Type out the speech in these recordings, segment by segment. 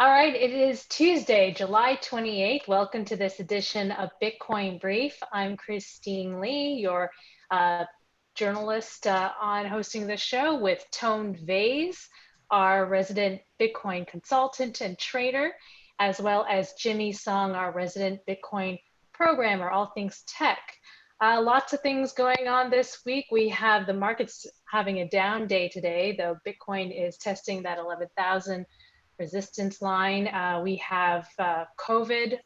All right, it is Tuesday, July 28th. Welcome to this edition of Bitcoin Brief. I'm Christine Lee, your journalist on hosting the show with Tone Vays, our resident Bitcoin consultant and trader, as well as Jimmy Song, our resident Bitcoin programmer, all things tech. Lots of things going on this week. We have the markets having a down day today, though Bitcoin is testing that 11,000 resistance line. We have COVID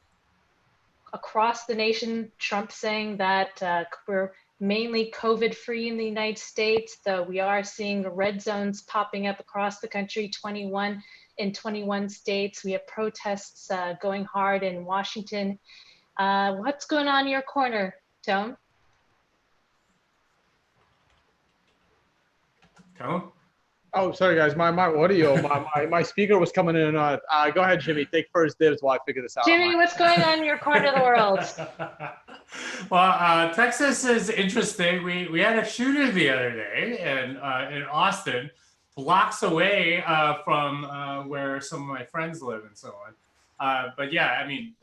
across the nation. Trump saying that we're mainly COVID-free in the United States, though we are seeing red zones popping up across the country, 21 in 21 states. We have protests going hard in Washington. What's going on in your corner, Tone? Tone? Oh, sorry guys, my audio, my speaker was coming in and out. Go ahead, Jimmy, take first dibs while I figure this out. Jimmy, what's going on in your corner of the world? Well, Texas is interesting. We had a shooter the other day in Austin, blocks away from where some of my friends live and so on. But yeah, I mean,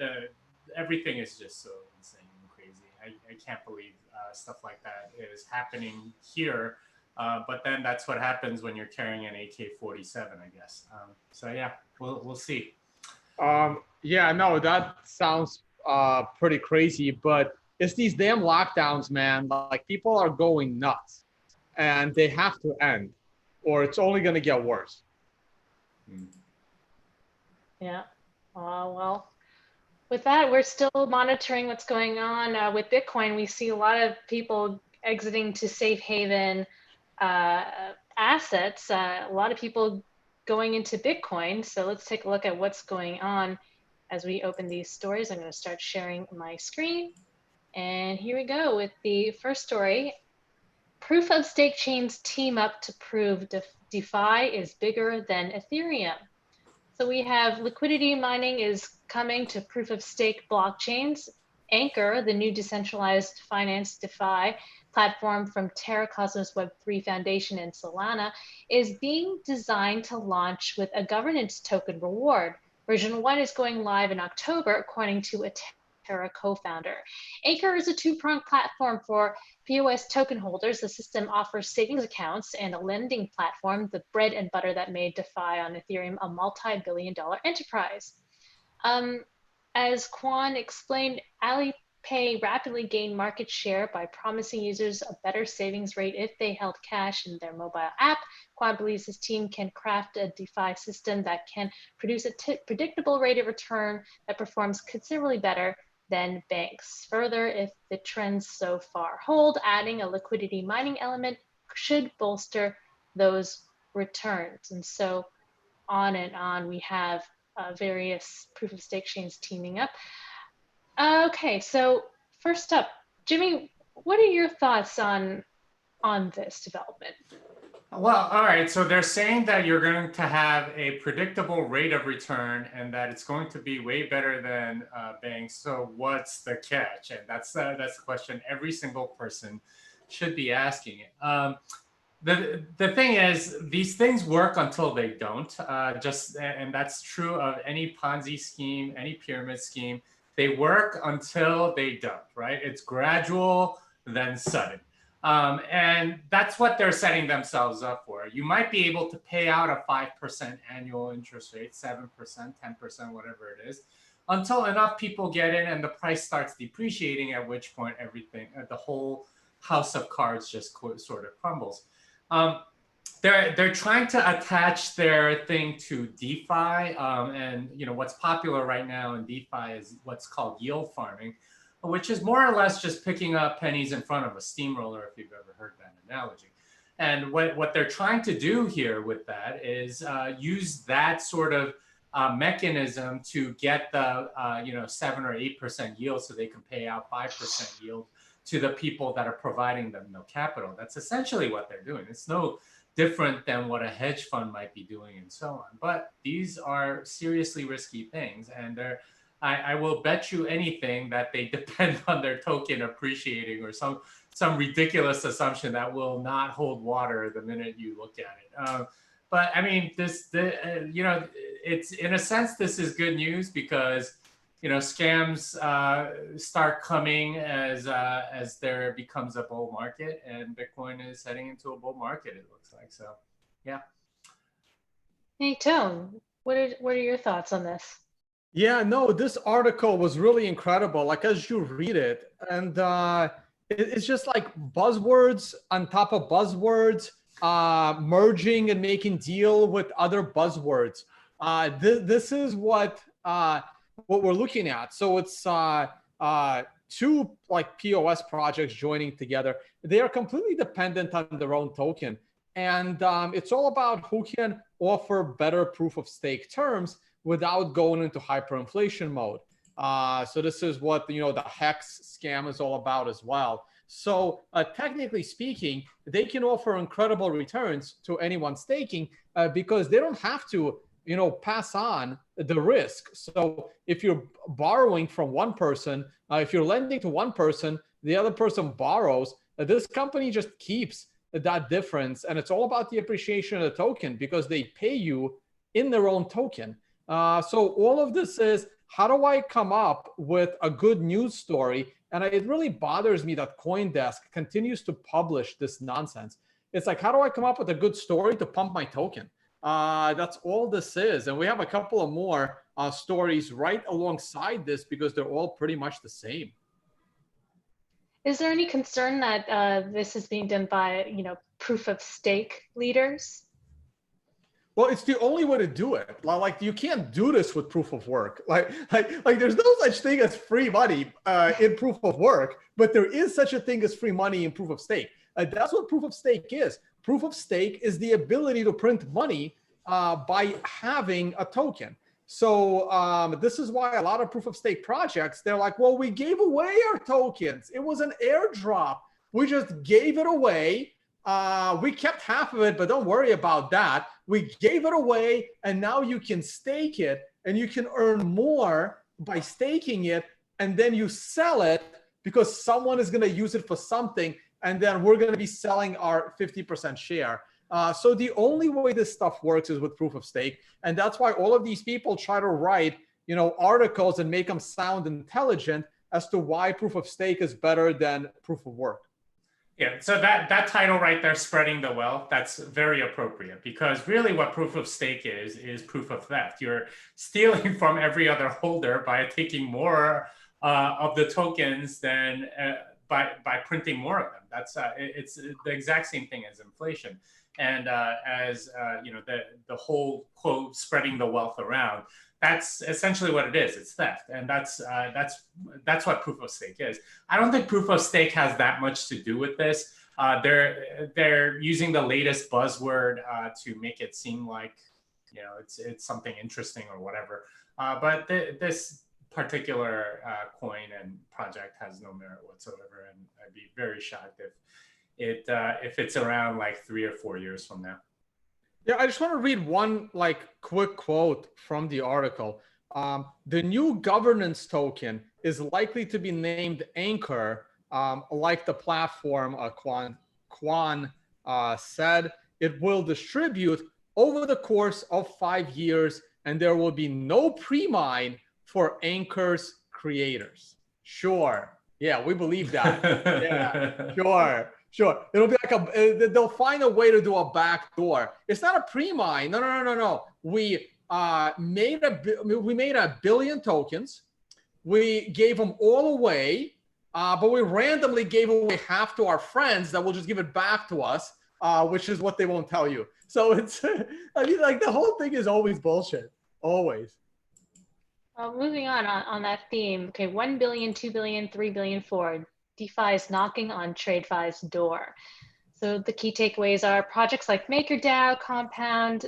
everything is just so insane and crazy. I can't believe stuff like that is happening here. But then that's what happens when you're carrying an AK-47, I guess. So yeah, we'll see. Yeah, no, that sounds pretty crazy, but it's these damn lockdowns, man. Like, people are going nuts, and they have to end, or it's only going to get worse. Yeah. Well, with that, we're still monitoring what's going on with Bitcoin. We see a lot of people exiting to safe haven assets, a lot of people going into Bitcoin. So let's take a look at what's going on as we open these stories. I'm going to start sharing my screen. And here we go with the first story. Proof of stake chains team up to prove DeFi is bigger than Ethereum. So we have liquidity mining is coming to proof of stake blockchains. Anchor, the new decentralized finance DeFi platform from Terra Cosmos Web3 Foundation and Solana, is being designed to launch with a governance token reward. Version 1 is going live in October, according to a Terra co-founder. Anchor is a two-pronged platform for POS token holders. The system offers savings accounts and a lending platform, the bread and butter that made DeFi on Ethereum a multi-billion-dollar enterprise. As Quan explained, Alipay rapidly gained market share by promising users a better savings rate if they held cash in their mobile app. Quan believes his team can craft a DeFi system that can produce a predictable rate of return that performs considerably better than banks. Further, if the trends so far hold, adding a liquidity mining element should bolster those returns. And so on and on, we have various proof of stake chains teaming up. Okay, so first up, Jimmy, what are your thoughts on this development? Well, all right. So they're saying that you're going to have a predictable rate of return and that it's going to be way better than banks. So what's the catch? And that's the question every single person should be asking. The thing is, these things work until they don't. And that's true of any Ponzi scheme, any pyramid scheme. They work until they don't, right? It's gradual, then sudden. And that's what they're setting themselves up for. You might be able to pay out a 5% annual interest rate, 7%, 10%, whatever it is, until enough people get in and the price starts depreciating, at which point everything, the whole house of cards just sort of crumbles. They're trying to attach their thing to DeFi, and what's popular right now in DeFi is what's called yield farming, which is more or less just picking up pennies in front of a steamroller, if you've ever heard that analogy. And what they're trying to do here with that is use that sort of mechanism to get the 7 or 8% yield, so they can pay out 5% yield to the people that are providing them no capital. That's essentially what they're doing. It's no different than what a hedge fund might be doing and so on. But these are seriously risky things, and I will bet you anything that they depend on their token appreciating or some ridiculous assumption that will not hold water the minute you look at it. But I mean, you know, it's in a sense, this is good news because, you know, scams start coming as there becomes a bull market, and Bitcoin is heading into a bull market, it looks like. So, yeah. Hey, Tone, what are your thoughts on this? Yeah, no, this article was really incredible. Like as you read it, and it's just like buzzwords on top of buzzwords, merging and making deal with other buzzwords. This is what we're looking at. So it's two like POS projects joining together. They are completely dependent on their own token, and it's all about who can offer better proof of stake terms without going into hyperinflation mode. So this is what, you know, the Hex scam is all about as well. So technically speaking, they can offer incredible returns to anyone staking because they don't have to, you know, pass on the risk. So if you're borrowing from one person, if you're lending to one person, the other person borrows, this company just keeps that difference. And it's all about the appreciation of the token because they pay you in their own token. So all of this is, how do I come up with a good news story? And it really bothers me that CoinDesk continues to publish this nonsense. It's like, how do I come up with a good story to pump my token? That's all this is. And we have a couple of more stories right alongside this because they're all pretty much the same. Is there any concern that this is being done by, you know, proof of stake leaders? Well, it's the only way to do it. Like you can't do this with proof of work. Like there's no such thing as free money in proof of work, but there is such a thing as free money in proof of stake. That's what proof of stake is. Proof of stake is the ability to print money by having a token. So this is why a lot of proof of stake projects, they're like, well, we gave away our tokens. It was an airdrop. We just gave it away. We kept half of it, but don't worry about that. We gave it away, and now you can stake it, and you can earn more by staking it, and then you sell it because someone is going to use it for something, and then we're going to be selling our 50% share. So the only way this stuff works is with proof of stake, and that's why all of these people try to write, you know, articles and make them sound intelligent as to why proof of stake is better than proof of work. Yeah, so that title right there, spreading the wealth, that's very appropriate because really what proof of stake is proof of theft. You're stealing from every other holder by taking more of the tokens than by printing more of them. That's it's the exact same thing as inflation. And as you know, the whole quote, spreading the wealth around, that's essentially what it is. It's theft, and that's what proof of stake is. I don't think proof of stake has that much to do with this. They're using the latest buzzword to make it seem like, you know, it's something interesting or whatever. But this particular coin and project has no merit whatsoever, and I'd be very shocked if it's around like 3 or 4 years from now. Yeah, I just want to read one like quick quote from the article. The new governance token is likely to be named Anchor, like the platform Quan said. It will distribute over the course of 5 years, and there will be no pre-mine for Anchor's creators. Sure. Yeah, we believe that. Yeah, sure. Sure, it'll be like they'll find a way to do a back door. It's not a pre-mine. No. We made a billion tokens. We gave them all away, but we randomly gave away half to our friends that will just give it back to us, which is what they won't tell you. So it's, I mean, like the whole thing is always bullshit, always. Moving on that theme. Okay, 1 billion, 2 billion, 3 billion, 4. DeFi is knocking on TradeFi's door. So the key takeaways are projects like MakerDAO, Compound,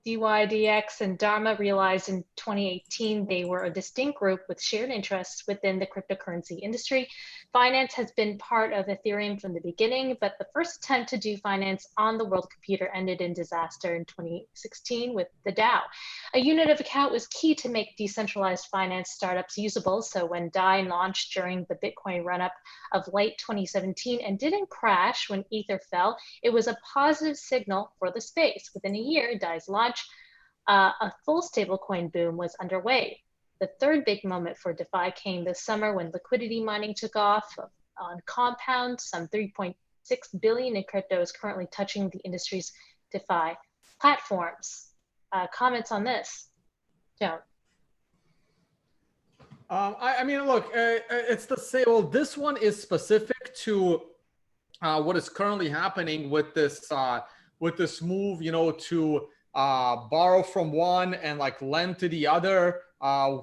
DYDX and Dharma realized in 2018 they were a distinct group with shared interests within the cryptocurrency industry. Finance has been part of Ethereum from the beginning, but the first attempt to do finance on the world computer ended in disaster in 2016 with the DAO. A unit of account was key to make decentralized finance startups usable, so when DAI launched during the Bitcoin run-up of late 2017 and didn't crash when Ether fell, it was a positive signal for the space. Within a year, DAI's launch, a full stablecoin boom was underway. The third big moment for DeFi came this summer when liquidity mining took off on Compound. Some 3.6 billion in crypto is currently touching the industry's DeFi platforms. Comments on this? Joan? I mean, look, it's the same. Well, this one is specific to what is currently happening with this move, you know, to borrow from one and like lend to the other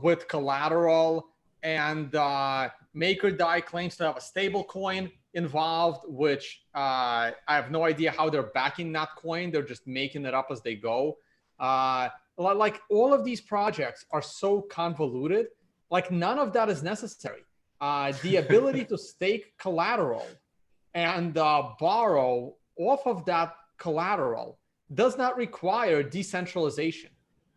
with collateral. And MakerDAI claims to have a stable coin involved, which I have no idea how they're backing that coin. They're just making it up as they go. Like all of these projects are so convoluted. Like none of that is necessary. The ability to stake collateral and borrow off of that collateral does not require decentralization.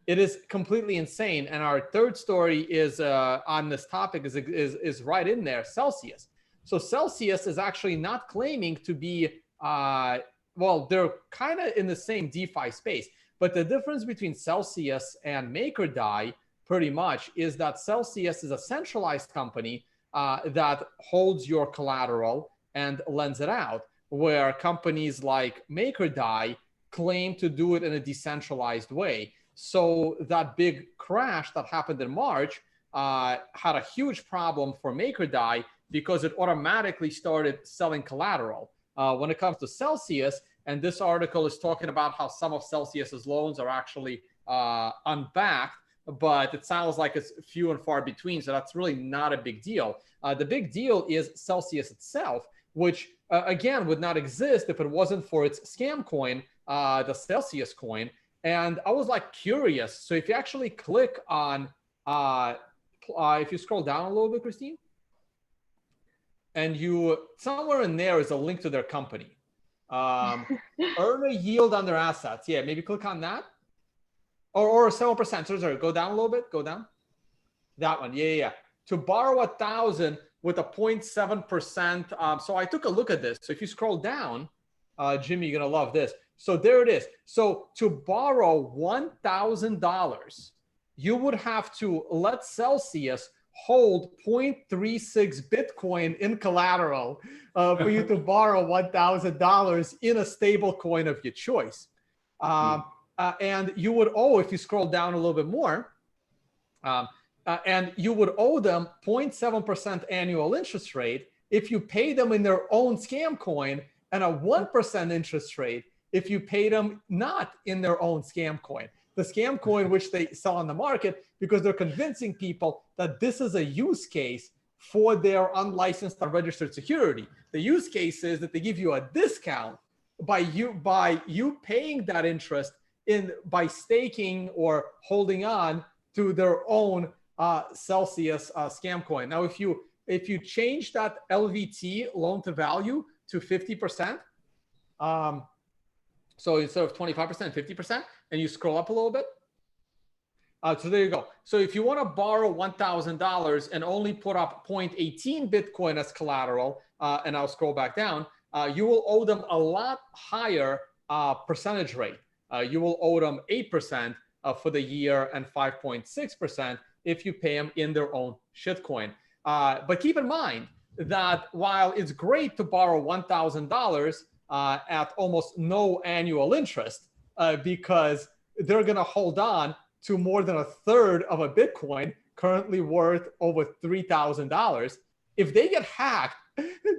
It is completely insane. And our third story is on this topic is right in there, Celsius. So Celsius is actually not claiming to be, well, they're kind of in the same DeFi space. But the difference between Celsius and MakerDAI pretty much is that Celsius is a centralized company that holds your collateral and lends it out, where companies like MakerDAI claim to do it in a decentralized way. So that big crash that happened in March had a huge problem for MakerDAI because it automatically started selling collateral. When it comes to Celsius, and this article is talking about how some of Celsius's loans are actually unbacked, but it sounds like it's few and far between, so that's really not a big deal. The big deal is Celsius itself, which again would not exist if it wasn't for its scam coin, the Celsius coin. And I was like curious. So if you actually click on, if you scroll down a little bit, Christine, and you, somewhere in there is a link to their company. Earn a yield on their assets. Yeah, maybe click on that. Or 7%. Sorry, go down a little bit. Go down. That one. Yeah. To borrow 1,000 with a 0.7%. So I took a look at this. So if you scroll down, Jimmy, you're gonna love this. So there it is. So to borrow $1,000, you would have to let Celsius hold 0.36 Bitcoin in collateral for you to borrow $1,000 in a stable coin of your choice. And you would owe, if you scroll down a little bit more, and you would owe them 0.7% annual interest rate if you pay them in their own scam coin, and a 1% interest rate if you pay them not in their own scam coin. The scam coin which they sell on the market, because they're convincing people that this is a use case for their unlicensed or registered security. The use case is that they give you a discount by you paying that interest by staking or holding on to their own Celsius scam coin. Now, if you change that LVT, loan to value, to 50%, so instead of 25%, 50%, and you scroll up a little bit. So there you go. So if you want to borrow $1,000 and only put up 0.18 Bitcoin as collateral, and I'll scroll back down, you will owe them a lot higher percentage rate. You will owe them 8% for the year and 5.6% if you pay them in their own shitcoin. But keep in mind that while it's great to borrow $1,000 at almost no annual interest, because they're going to hold on to more than a third of a Bitcoin currently worth over $3,000. If they get hacked,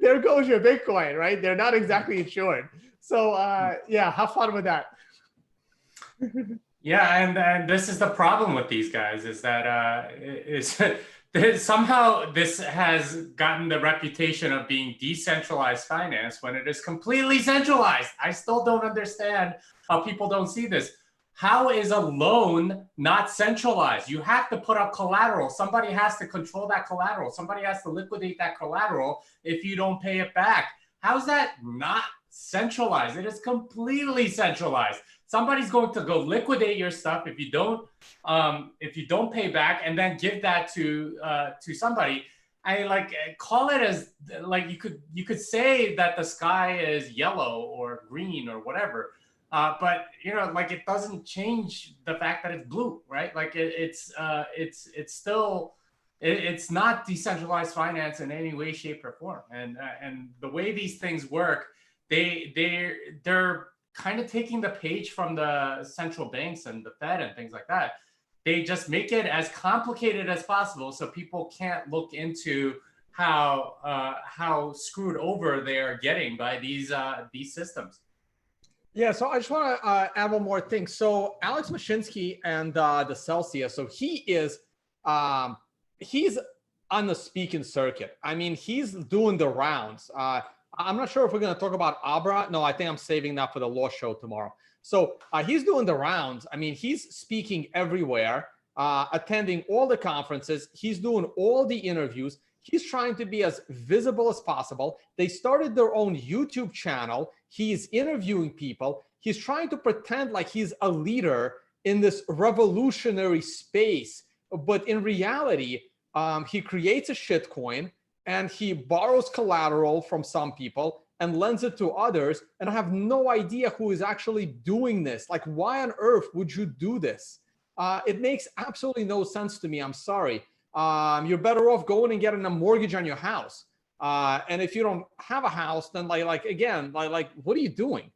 there goes your Bitcoin, right? They're not exactly insured. So yeah, have fun with that. Yeah, and this is the problem with these guys, is that somehow this has gotten the reputation of being decentralized finance when it is completely centralized. I still don't understand how people don't see this. How is a loan not centralized? You have to put up collateral. Somebody has to control that collateral. Somebody has to liquidate that collateral if you don't pay it back. How's that not centralized? It is completely centralized. Somebody's going to go liquidate your stuff if you don't pay back, and then give that to somebody. I like call it as like you could say that the sky is yellow or green or whatever, but you know, like it doesn't change the fact that it's blue, right? Like it's still it's not decentralized finance in any way, shape, or form. And the way these things work, they're kind of taking the page from the central banks and the Fed and things like that. They just make it as complicated as possible so people can't look into how screwed over they are getting by these systems. Yeah, so I just want to add one more thing. So Alex Mashinsky and the Celsius, so he's on the speaking circuit. I mean, he's doing the rounds. I'm not sure if we're going to talk about Abra. No, I think I'm saving that for the law show tomorrow. So he's doing the rounds. I mean, he's speaking everywhere, attending all the conferences. He's doing all the interviews. He's trying to be as visible as possible. They started their own YouTube channel. He's interviewing people. He's trying to pretend like he's a leader in this revolutionary space. But in reality, he creates a shitcoin and he borrows collateral from some people and lends it to others. And I have no idea who is actually doing this. Like, why on earth would you do this? It makes absolutely no sense to me. I'm sorry. You're better off going and getting a mortgage on your house. And if you don't have a house, then like what are you doing?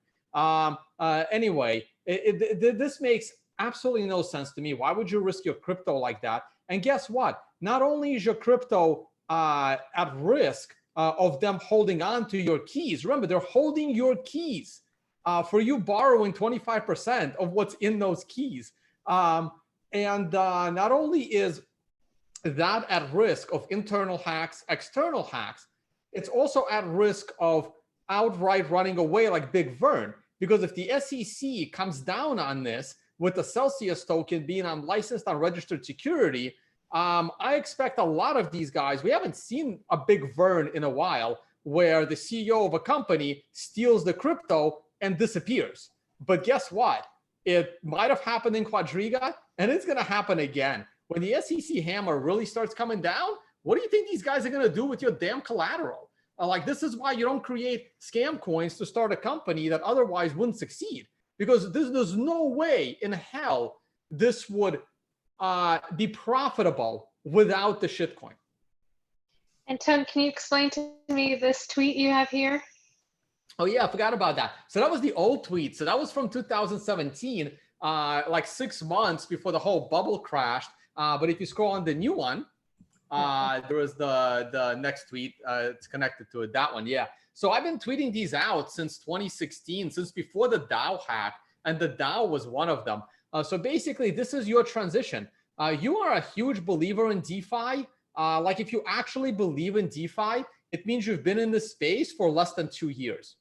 Anyway, this makes absolutely no sense to me. Why would you risk your crypto like that? And guess what? Not only is your crypto at risk of them holding on to your keys. Remember, they're holding your keys for you borrowing 25% of what's in those keys. And not only is that at risk of internal hacks, external hacks, it's also at risk of outright running away like Big Vern. Because if the SEC comes down on this with the Celsius token being unlicensed, unregistered security, I expect a lot of these guys, we haven't seen a Big Vern in a while where the CEO of a company steals the crypto and disappears. But guess what? It might have happened in Quadriga, and it's going to happen again. When the SEC hammer really starts coming down, what do you think these guys are going to do with your damn collateral? Like, this is why you don't create scam coins to start a company that otherwise wouldn't succeed. Because there's no way in hell this would be profitable without the shitcoin. And Tone, can you explain to me this tweet you have here? Oh yeah, I forgot about that. So that was the old tweet. So that was from 2017, like 6 months before the whole bubble crashed. But if you scroll on the new one, there was the next tweet. It's connected to it. That one, yeah. So I've been tweeting these out since 2016, since before the DAO hack, and the DAO was one of them. So basically, this is your transition. You are a huge believer in DeFi. Like, if you actually believe in DeFi, it means you've been in this space for less than 2 years.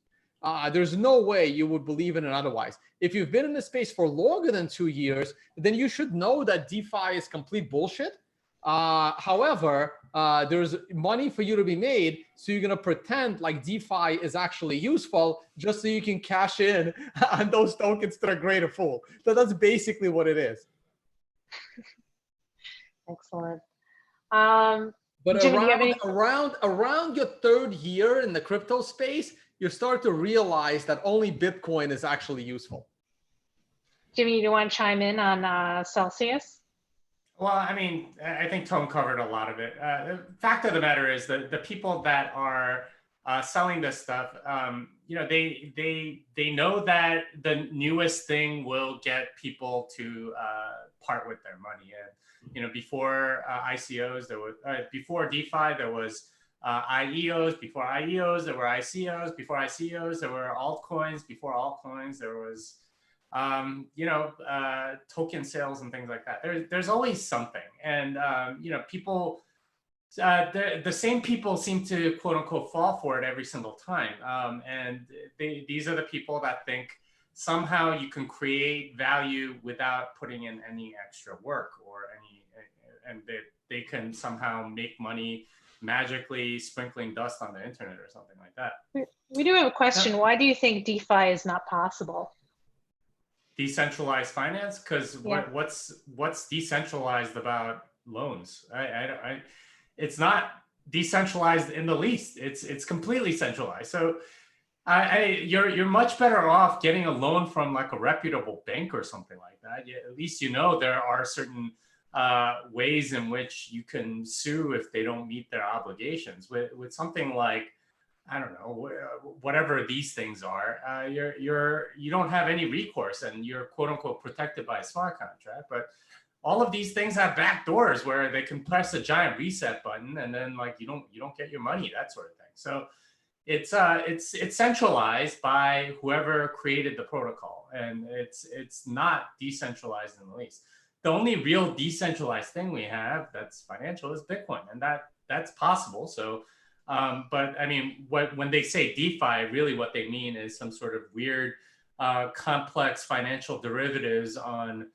There's no way you would believe in it otherwise. If you've been in this space for longer than 2 years, then you should know that DeFi is complete bullshit. However, there's money for you to be made, so you're going to pretend like DeFi is actually useful just so you can cash in on those tokens to the greater fool. So that's basically what it is. Excellent. But Jimmy, around your 3rd year in the crypto space, you start to realize that only Bitcoin is actually useful. Jimmy, do you want to chime in on Celsius? Well, I mean, I think Tone covered a lot of it. The fact of the matter is that the people that are selling this stuff, you know, they know that the newest thing will get people to part with their money. And you know, before ICOs, there was before DeFi, there was IEOs. Before IEOs, there were ICOs. Before ICOs, there were altcoins. Before altcoins, there was you know, token sales and things like that. There's always something, and you know, people, the same people seem to quote unquote fall for it every single time. And these are the people that think somehow you can create value without putting in any extra work or and they can somehow make money magically sprinkling dust on the internet or something like that. We do have a question. Why do you think DeFi is not possible? Decentralized finance? Because what's decentralized about loans? It's not decentralized in the least. It's completely centralized. So you're much better off getting a loan from like a reputable bank or something like that. At least there are certain ways in which you can sue if they don't meet their obligations. With something like, I don't know, whatever these things are, you don't have any recourse and you're quote unquote protected by a smart contract. But all of these things have back doors where they can press a giant reset button and then like you don't get your money, that sort of thing. So it's centralized by whoever created the protocol, and it's not decentralized in the least. The only real decentralized thing we have that's financial is Bitcoin, and that's possible. So, but I mean, when they say DeFi, really what they mean is some sort of weird, complex financial derivatives on,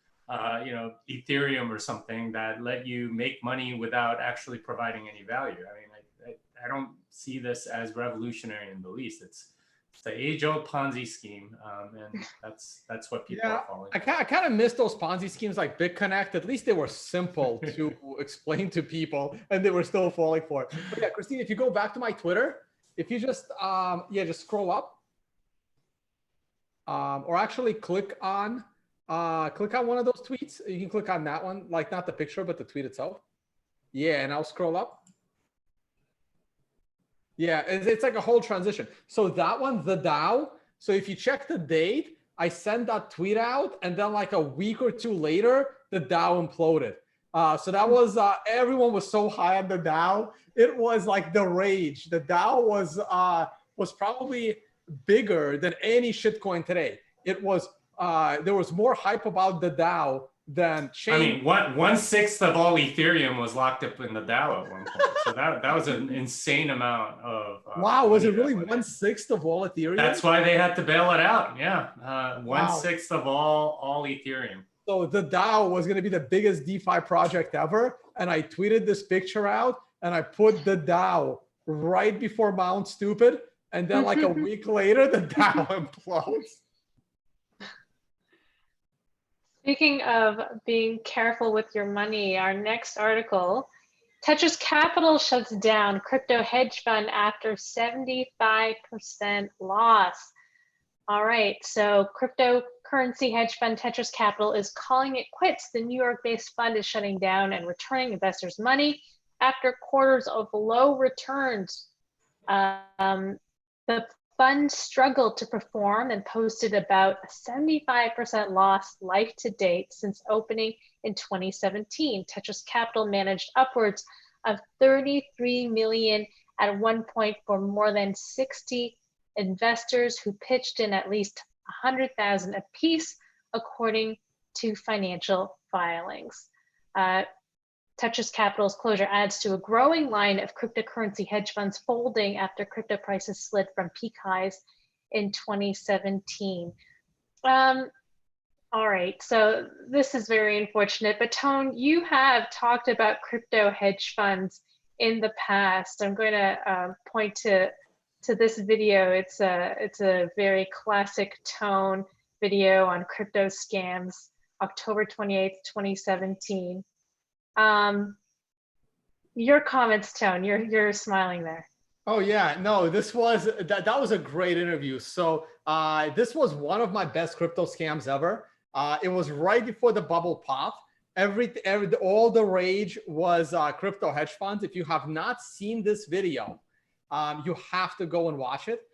Ethereum or something that let you make money without actually providing any value. I mean, I don't see this as revolutionary in the least. It's the age-old Ponzi scheme, and that's what people are following. I kind of miss those Ponzi schemes like BitConnect. At least they were simple to explain to people, and they were still falling for it. But yeah, Christine, if you go back to my Twitter, if you just just scroll up, or actually click on one of those tweets. You can click on that one, like not the picture, but the tweet itself. Yeah, and I'll scroll up. Yeah, it's like a whole transition. So that one, the DAO. So if you check the date, I sent that tweet out, and then like a week or two later, the DAO imploded. So that was everyone was so high on the DAO. It was like the rage. The DAO was probably bigger than any shitcoin today. It was there was more hype about the DAO than chain. I mean, 1/6 of all Ethereum was locked up in the DAO at one point. So that was an insane amount of. Wow, was it really 1/6 of all Ethereum? That's why they had to bail it out. Yeah, 1/6 of all Ethereum. So the DAO was going to be the biggest DeFi project ever, and I tweeted this picture out, and I put the DAO right before Mount Stupid, and then like a week later, the DAO implodes. Speaking of being careful with your money, our next article, Tetris Capital shuts down crypto hedge fund after 75% loss. All right, so cryptocurrency hedge fund Tetris Capital is calling it quits. The New York-based fund is shutting down and returning investors' money after quarters of low returns. The fund struggled to perform and posted about a 75% loss life to date since opening in 2017. Tetris Capital managed upwards of 33 million at one point for more than 60 investors who pitched in at least 100,000 apiece, according to financial filings. Tetris Capital's closure adds to a growing line of cryptocurrency hedge funds folding after crypto prices slid from peak highs in 2017. All right, so this is very unfortunate, but Tone, you have talked about crypto hedge funds in the past. I'm going to point to this video. It's a very classic Tone video on crypto scams, October 28th, 2017. Your comments, Tone, you're smiling there. Oh yeah, no, that was a great interview. So this was one of my best crypto scams ever. It was right before the bubble popped. All the rage was crypto hedge funds. If you have not seen this video, you have to go and watch it.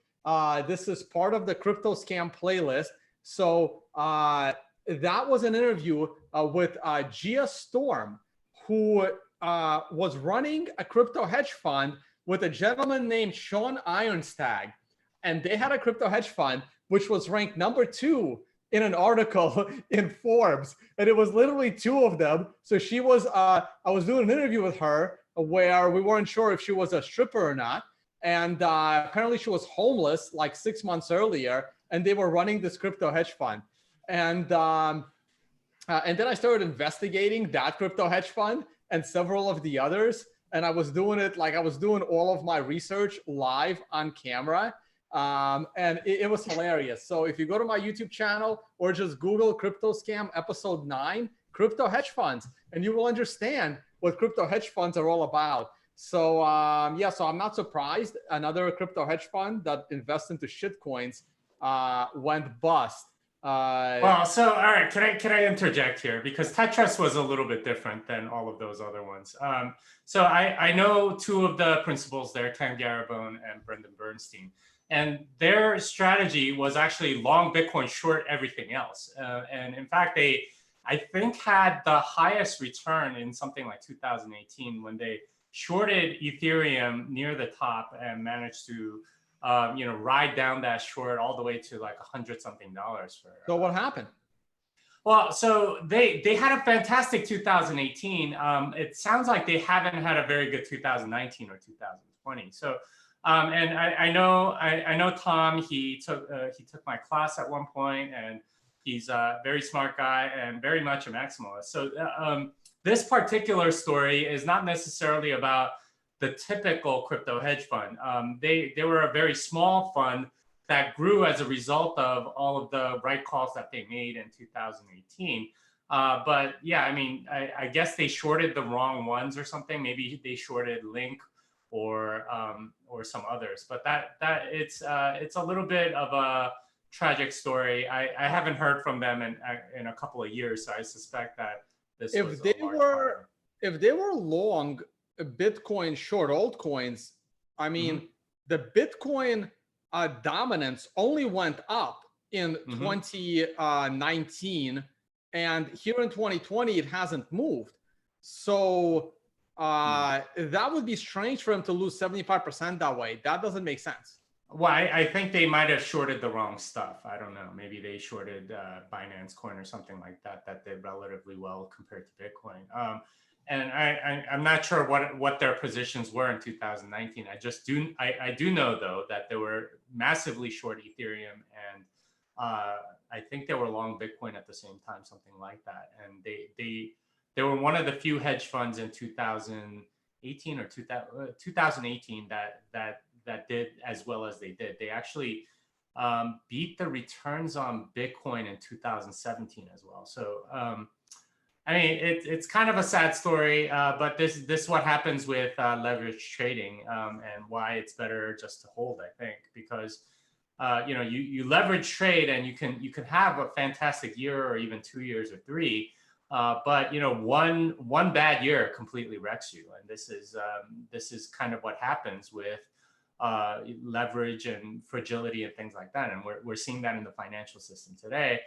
This is part of the crypto scam playlist. So that was an interview with Gia Storm, who was running a crypto hedge fund with a gentleman named Sean Ironstag. And they had a crypto hedge fund, which was ranked #2 in an article in Forbes. And it was literally two of them. So she was, I was doing an interview with her where we weren't sure if she was a stripper or not. And apparently she was homeless like 6 months earlier. and they were running this crypto hedge fund. And then I started investigating that crypto hedge fund and several of the others. And I was doing it like I was doing all of my research live on camera. And it was hilarious. So if you go to my YouTube channel or just Google Crypto Scam Episode 9, Crypto Hedge Funds, and you will understand what crypto hedge funds are all about. So yeah, so I'm not surprised. Another crypto hedge fund that invests into shitcoins went bust. Well, so all right, can I interject here, because Tetris was a little bit different than all of those other ones. So I know two of the principals there, Ken Garabone and Brendan Bernstein, and their strategy was actually long Bitcoin, short everything else. And in fact, they, I think, had the highest return in something like 2018 when they shorted Ethereum near the top and managed to ride down that short all the way to like $100-something for. So what happened? Well, so they had a fantastic 2018. It sounds like they haven't had a very good 2019 or 2020. So, and I know Tom. He took my class at one point, and he's a very smart guy and very much a maximalist. So this particular story is not necessarily about the typical crypto hedge fund. They were a very small fund that grew as a result of all of the right calls that they made in 2018. But yeah, I mean, I guess they shorted the wrong ones or something. Maybe they shorted Link or some others. But that it's a little bit of a tragic story. I haven't heard from them in a couple of years, so I suspect that this was if they were long Bitcoin, short altcoins, I mean, the Bitcoin dominance only went up in 2019, and here in 2020 it hasn't moved. So that would be strange for them to lose 75% that way. That doesn't make sense. Well, I think they might have shorted the wrong stuff. I don't know. Maybe they shorted Binance Coin or something like that did relatively well compared to Bitcoin. And I'm not sure what their positions were in 2019. I do know though that they were massively short Ethereum, and I think they were long Bitcoin at the same time, something like that. And they were one of the few hedge funds in 2018 or 2018 that did as well as they did. They actually beat the returns on Bitcoin in 2017 as well. So I mean, it's kind of a sad story, but this is what happens with leverage trading, and why it's better just to hold, I think, because you leverage trade and you can have a fantastic year or even 2 years or 3, but one bad year completely wrecks you, and this is kind of what happens with leverage and fragility and things like that, and we're seeing that in the financial system today.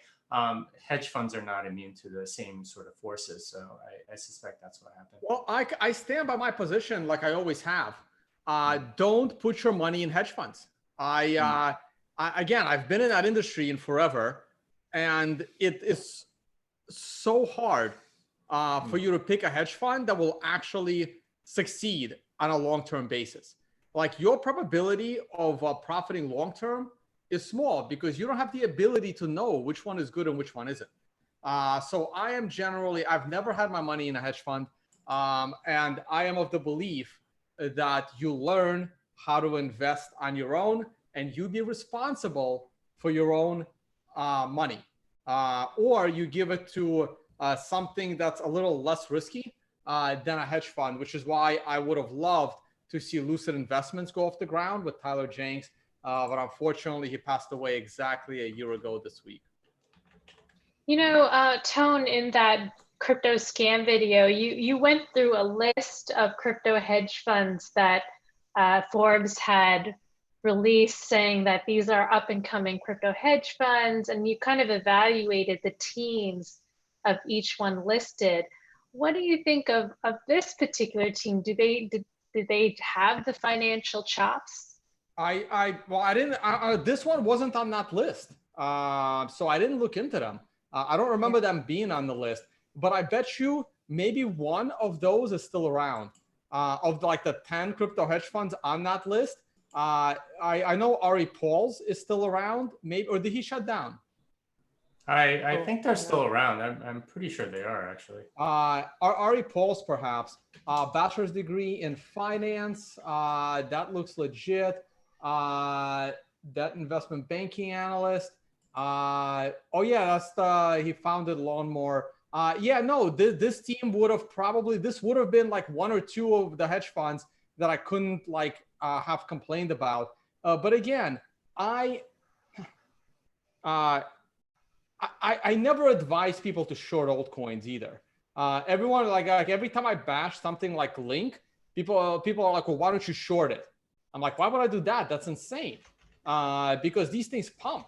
Hedge funds are not immune to the same sort of forces, so I suspect that's what happened. Well, I stand by my position like I always have. Don't put your money in hedge funds. Again, I've been in that industry forever, and it is so hard for you to pick a hedge fund that will actually succeed on a long-term basis. Like, your probability of profiting long-term is small because you don't have the ability to know which one is good and which one isn't. So I am generally, I've never had my money in a hedge fund. And I am of the belief that you learn how to invest on your own, and you be responsible for your own money. Or you give it to something that's a little less risky than a hedge fund, which is why I would have loved to see Lucid Investments go off the ground with Tyler Jenks. But unfortunately, he passed away exactly a year ago this week. Tone, in that crypto scam video, you went through a list of crypto hedge funds that Forbes had released, saying that these are up and coming crypto hedge funds, and you kind of evaluated the teams of each one listed. What do you think of this particular team? Did they have the financial chops? I didn't. This one wasn't on that list, so I didn't look into them. I don't remember them being on the list, but I bet you maybe one of those is still around. Of like the 10 crypto hedge funds on that list, I know Ari Pauls is still around, maybe, or did he shut down? I think they're still around. I'm pretty sure they are, actually. Ari Pauls, perhaps. Bachelor's degree in finance. That looks legit. Debt investment banking analyst. Oh yeah, that's he founded Lawnmower. Yeah, no, this team would have probably, this would have been like one or two of the hedge funds that I couldn't like have complained about. But again, I never advise people to short altcoins either. Everyone like every time I bash something like Link, people are like, well, why don't you short it? I'm like, why would I do that? That's insane. Because these things pump.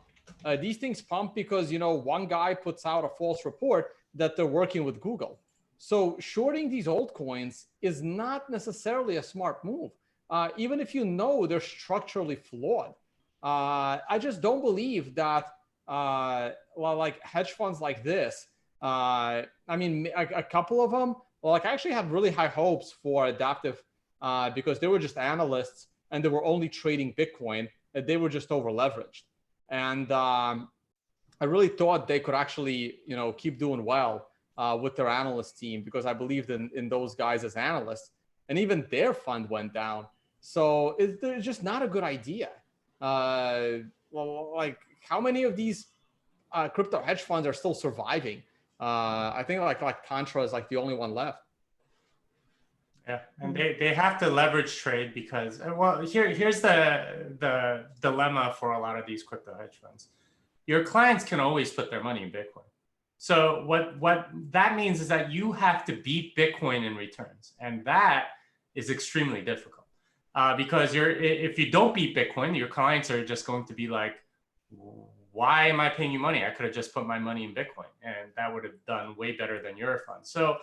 These things pump because, you know, one guy puts out a false report that they're working with Google. So shorting these altcoins is not necessarily a smart move, even if you know they're structurally flawed. I just don't believe that like hedge funds like this. I mean, a couple of them. Well, like I actually have really high hopes for Adaptive because they were just analysts and they were only trading Bitcoin. And they were just over leveraged, and I really thought they could actually, you know, keep doing well with their analyst team because I believed in those guys as analysts, and even their fund went down. So it's just not a good idea. Well, like how many of these crypto hedge funds are still surviving? I think like Contra is like the only one left. Yeah, and they have to leverage trade because, well, here's the dilemma for a lot of these crypto hedge funds. Your clients can always put their money in Bitcoin. So what that means is that you have to beat Bitcoin in returns, and that is extremely difficult because if you don't beat Bitcoin, your clients are just going to be like, why am I paying you money? I could have just put my money in Bitcoin, and that would have done way better than your fund. So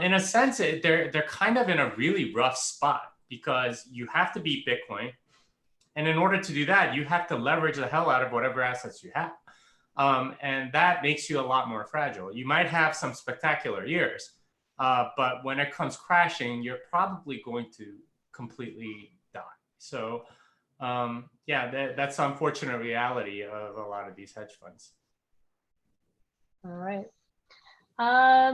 in a sense, they're kind of in a really rough spot because you have to beat Bitcoin. And in order to do that, you have to leverage the hell out of whatever assets you have. And that makes you a lot more fragile. You might have some spectacular years, but when it comes crashing, you're probably going to completely die. So yeah, that's the unfortunate reality of a lot of these hedge funds. All right.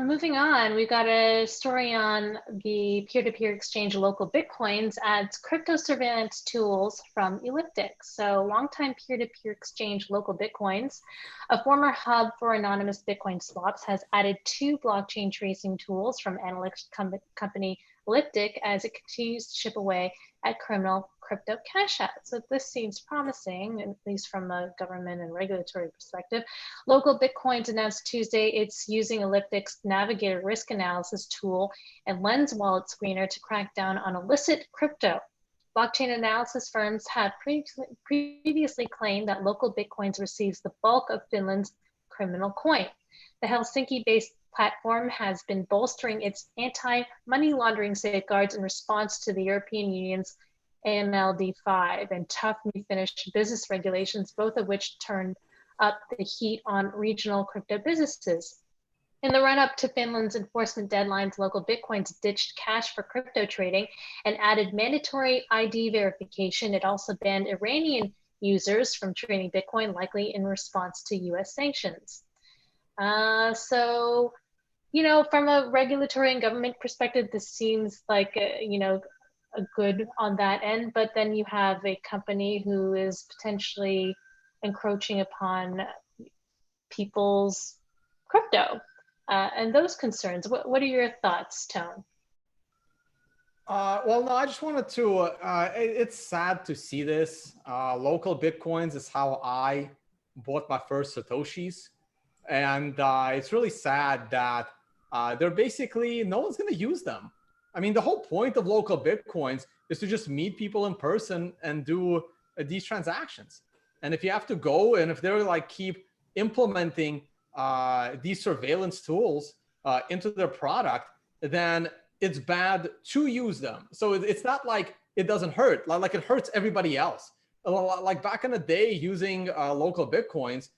Moving on, we've got a story on the peer-to-peer exchange Local Bitcoins adds crypto surveillance tools from Elliptic. So longtime peer-to-peer exchange Local Bitcoins, a former hub for anonymous Bitcoin swaps, has added 2 blockchain tracing tools from analytics company Elliptic as it continues to chip away at criminal crypto cash out. So this seems promising, at least from a government and regulatory perspective. Local Bitcoins announced Tuesday it's using Elliptic's Navigator risk analysis tool and Lens wallet screener to crack down on illicit crypto. Blockchain analysis firms have previously claimed that Local Bitcoins receives the bulk of Finland's criminal coin. The Helsinki-based platform has been bolstering its anti-money laundering safeguards in response to the European Union's AMLD5 and tough new Finnish business regulations, both of which turned up the heat on regional crypto businesses. In the run-up to Finland's enforcement deadlines, Local Bitcoins ditched cash for crypto trading and added mandatory ID verification. It also banned Iranian users from trading Bitcoin, likely in response to US sanctions. So, you know, from a regulatory and government perspective, this seems like, you know, a good on that end, but then you have a company who is potentially encroaching upon people's crypto and those concerns. What are your thoughts, Tone? Well, no, I just wanted to, it's sad to see this. Local Bitcoins is how I bought my first Satoshis. And it's really sad that they're basically, no one's going to use them. I mean, the whole point of Local Bitcoins is to just meet people in person and do these transactions. And if you have to go and if they're like keep implementing these surveillance tools into their product, then it's bad to use them. So it's not like it doesn't hurt, like it hurts everybody else. Like back in the day using Local Bitcoins,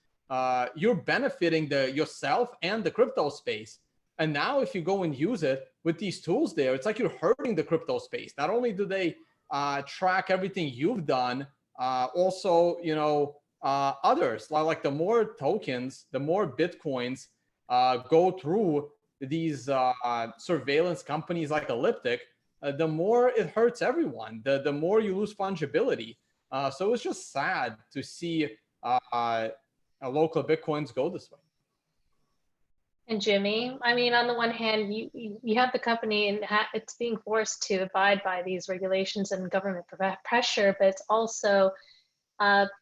you're benefiting yourself and the crypto space. And now if you go and use it with these tools there, it's like you're hurting the crypto space. Not only do they track everything you've done. Also, you know, others, like the more tokens, the more Bitcoins go through these surveillance companies like Elliptic, the more it hurts everyone, the more you lose fungibility. So it's just sad to see local Bitcoins go this way. And Jimmy, I mean, on the one hand, you have the company and it's being forced to abide by these regulations and government pressure, but it's also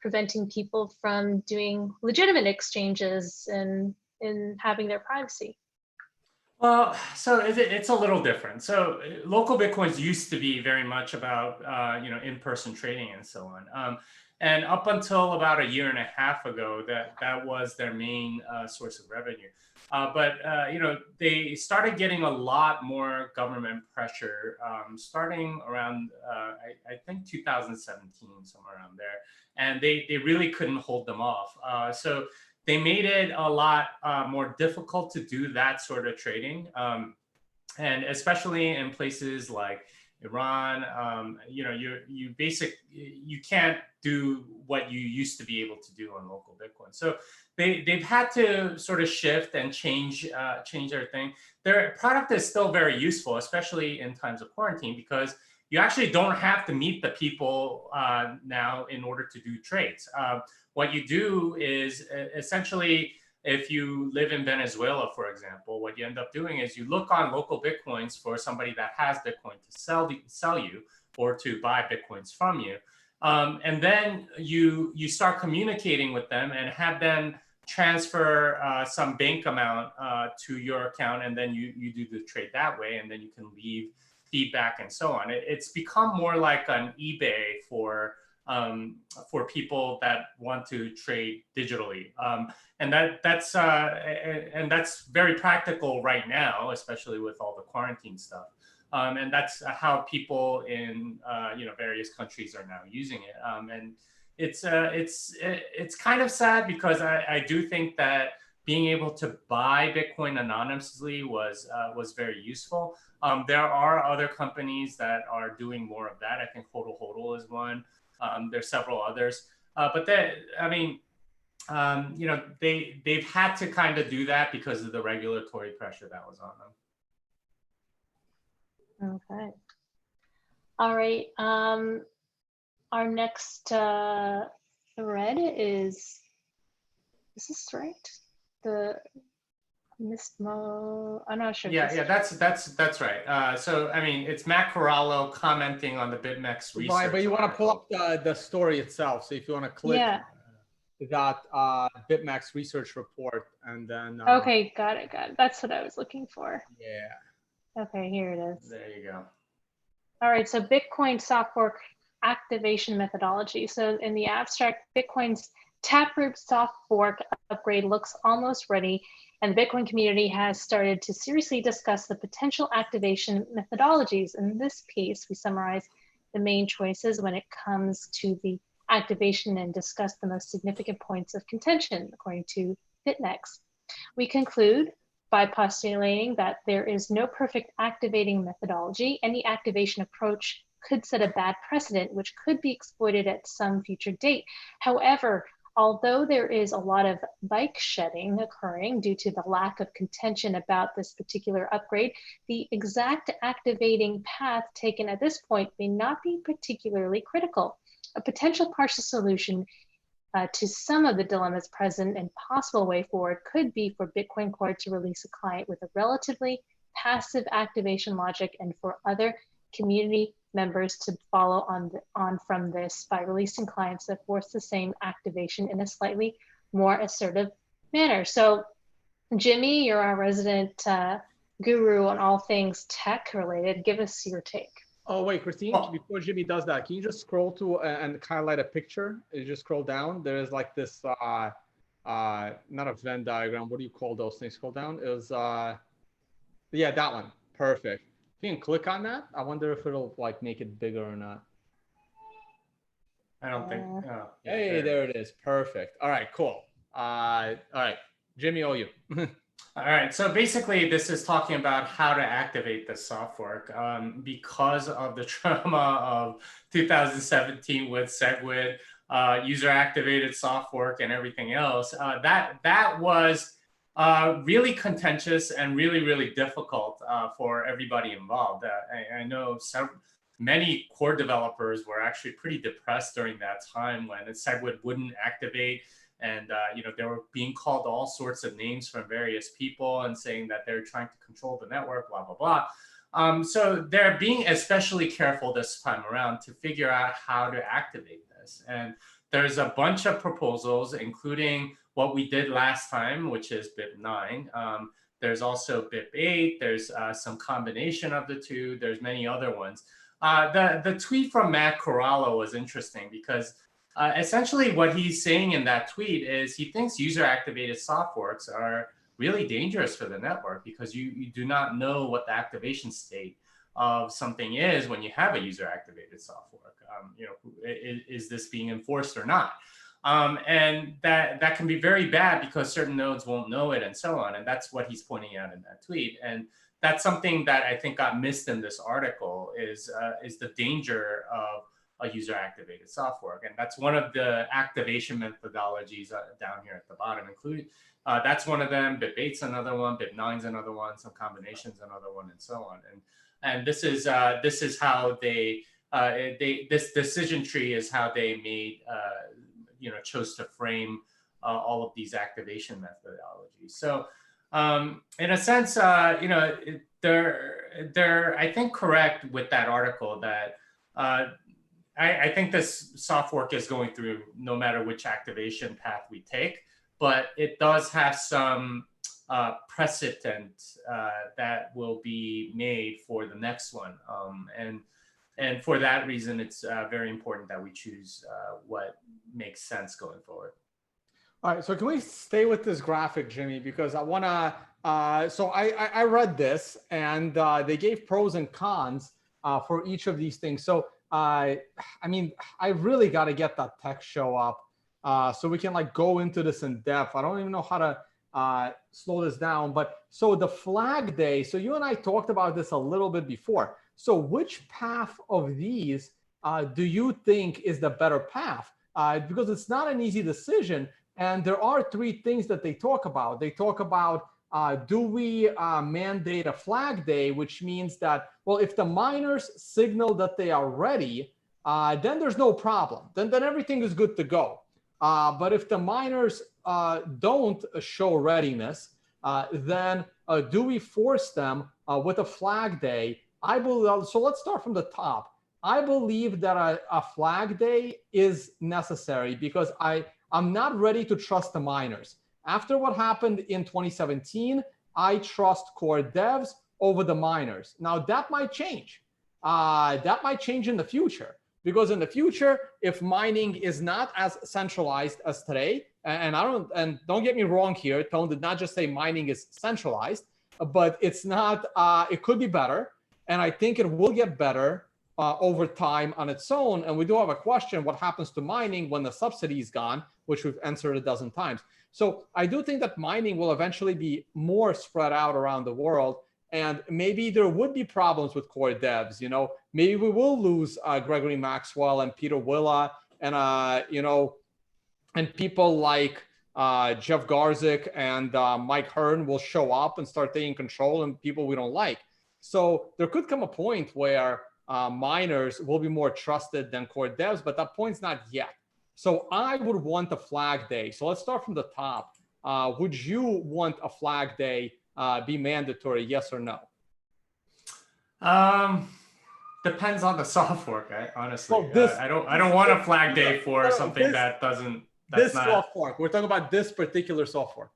preventing people from doing legitimate exchanges and having their privacy. Well, so it's a little different. So local Bitcoins used to be very much about, you know, in-person trading and so on. And up until about a year and a half ago, that was their main source of revenue. But you know, they started getting a lot more government pressure starting around, I think 2017, somewhere around there. And they really couldn't hold them off. So they made it a lot more difficult to do that sort of trading. And especially in places like Iran, you know, you can't do what you used to be able to do on local Bitcoin. So they've had to sort of shift and change everything. Their product is still very useful, especially in times of quarantine, because you actually don't have to meet the people now in order to do trades. What you do is essentially, if you live in Venezuela, for example, what you end up doing is you look on local Bitcoins for somebody that has Bitcoin to sell you or to buy Bitcoins from you. And then you start communicating with them and have them transfer some bank amount to your account, and then you do the trade that way, and then you can leave feedback and so on. It's become more like an eBay for people that want to trade digitally, and that's very practical right now, especially with all the quarantine stuff. And that's how people in you know, various countries are now using it. And it's kind of sad, because I do think that being able to buy Bitcoin anonymously was very useful. There are other companies that are doing more of that. I think Hodl is one. There's several others, but I mean, you know, they've had to kind of do that because of the regulatory pressure that was on them. Okay. All right. Our next thread is this right? The Mismo. I'm not sure. Yeah, that's right. So I mean, it's Matt Corallo commenting on the BitMEX research. Right, but you want to pull up the story itself. So if you want to click that BitMEX research report, and then okay, got it. That's what I was looking for. Yeah. Okay, here it is. There you go. All right, so Bitcoin soft fork activation methodology. So in the abstract, Bitcoin's Taproot soft fork upgrade looks almost ready, and the Bitcoin community has started to seriously discuss the potential activation methodologies. In this piece, we summarize the main choices when it comes to the activation and discuss the most significant points of contention, according to BitMEX. We conclude by postulating that there is no perfect activating methodology. Any activation approach could set a bad precedent, which could be exploited at some future date. However, although there is a lot of bike shedding occurring due to the lack of contention about this particular upgrade, the exact activating path taken at this point may not be particularly critical. A potential partial solution to some of the dilemmas present and possible way forward could be for Bitcoin Core to release a client with a relatively passive activation logic, and for other community members to follow on from this by releasing clients that force the same activation in a slightly more assertive manner. So Jimmy, you're our resident guru on all things tech related. Give us your take. Oh, wait, Christine, before Jimmy does that, can you just scroll to and highlight a picture? You just scroll down. There's like this, not a Venn diagram. What do you call those things? Scroll down. It was, yeah, that one. Perfect. If you can click on that, I wonder if it'll like make it bigger or not. I don't think. Hey, there it is. Perfect. All right, cool. All right, Jimmy, owe you. All right, so basically this is talking about how to activate the soft fork. Because of the trauma of 2017 with SegWit, user activated soft fork and everything else, that was really contentious and really, really difficult for everybody involved. I know many core developers were actually pretty depressed during that time when SegWit wouldn't activate. And they were being called all sorts of names from various people and saying that they're trying to control the network, blah, blah, blah. So they're being especially careful this time around to figure out how to activate this. And there's a bunch of proposals, including what we did last time, which is BIP 9. There's also BIP 8. There's some combination of the two. There's many other ones. The tweet from Matt Corallo was interesting because essentially what he's saying in that tweet is he thinks user-activated soft forks are really dangerous for the network because you do not know what the activation state of something is when you have a user-activated soft fork. Is this being enforced or not? And that can be very bad because certain nodes won't know it and so on. And that's what he's pointing out in that tweet. And that's something that I think got missed in this article is the danger of a user-activated soft fork. And that's one of the activation methodologies down here at the bottom, including that's one of them. BIP 8's another one, BIP 9's another one, some combinations another one, and so on. And this is how this decision tree is how they made chose to frame all of these activation methodologies. So in a sense, they're I think correct with that article that I think this soft fork is going through no matter which activation path we take, but it does have some precedent that will be made for the next one. And for that reason, it's very important that we choose what makes sense going forward. All right, so can we stay with this graphic, Jimmy? Because I want to, so I read this and they gave pros and cons for each of these things. So I mean, I really got to get that text show up so we can like go into this in depth. I don't even know how to slow this down, but so the flag day, so you and I talked about this a little bit before. So which path of these do you think is the better path? Because it's not an easy decision. And there are three things that they talk about. They talk about, do we mandate a flag day, which means that, well, if the miners signal that they are ready, then there's no problem. Then everything is good to go. But if the miners don't show readiness, then do we force them with a flag day? I believe, so let's start from the top. I believe that a flag day is necessary because I'm not ready to trust the miners. After what happened in 2017, I trust core devs over the miners. Now that might change. That might change in the future because in the future, if mining is not as centralized as today, and don't get me wrong here, Tone did not just say mining is centralized, but it's not. It could be better, and I think it will get better over time on its own. And we do have a question: what happens to mining when the subsidy is gone? Which we've answered a dozen times. So I do think that mining will eventually be more spread out around the world. And maybe there would be problems with core devs. Maybe we will lose Gregory Maxwell and Peter Willa and, and people like Jeff Garzik and Mike Hearn will show up and start taking control and people we don't like. So there could come a point where miners will be more trusted than core devs, but that point's not yet. So I would want a flag day. So let's start from the top. Would you want a flag day be mandatory, yes or no? Depends on the soft fork, honestly. Well, I don't want a flag day for something that doesn't. This soft fork. We're talking about this particular soft fork.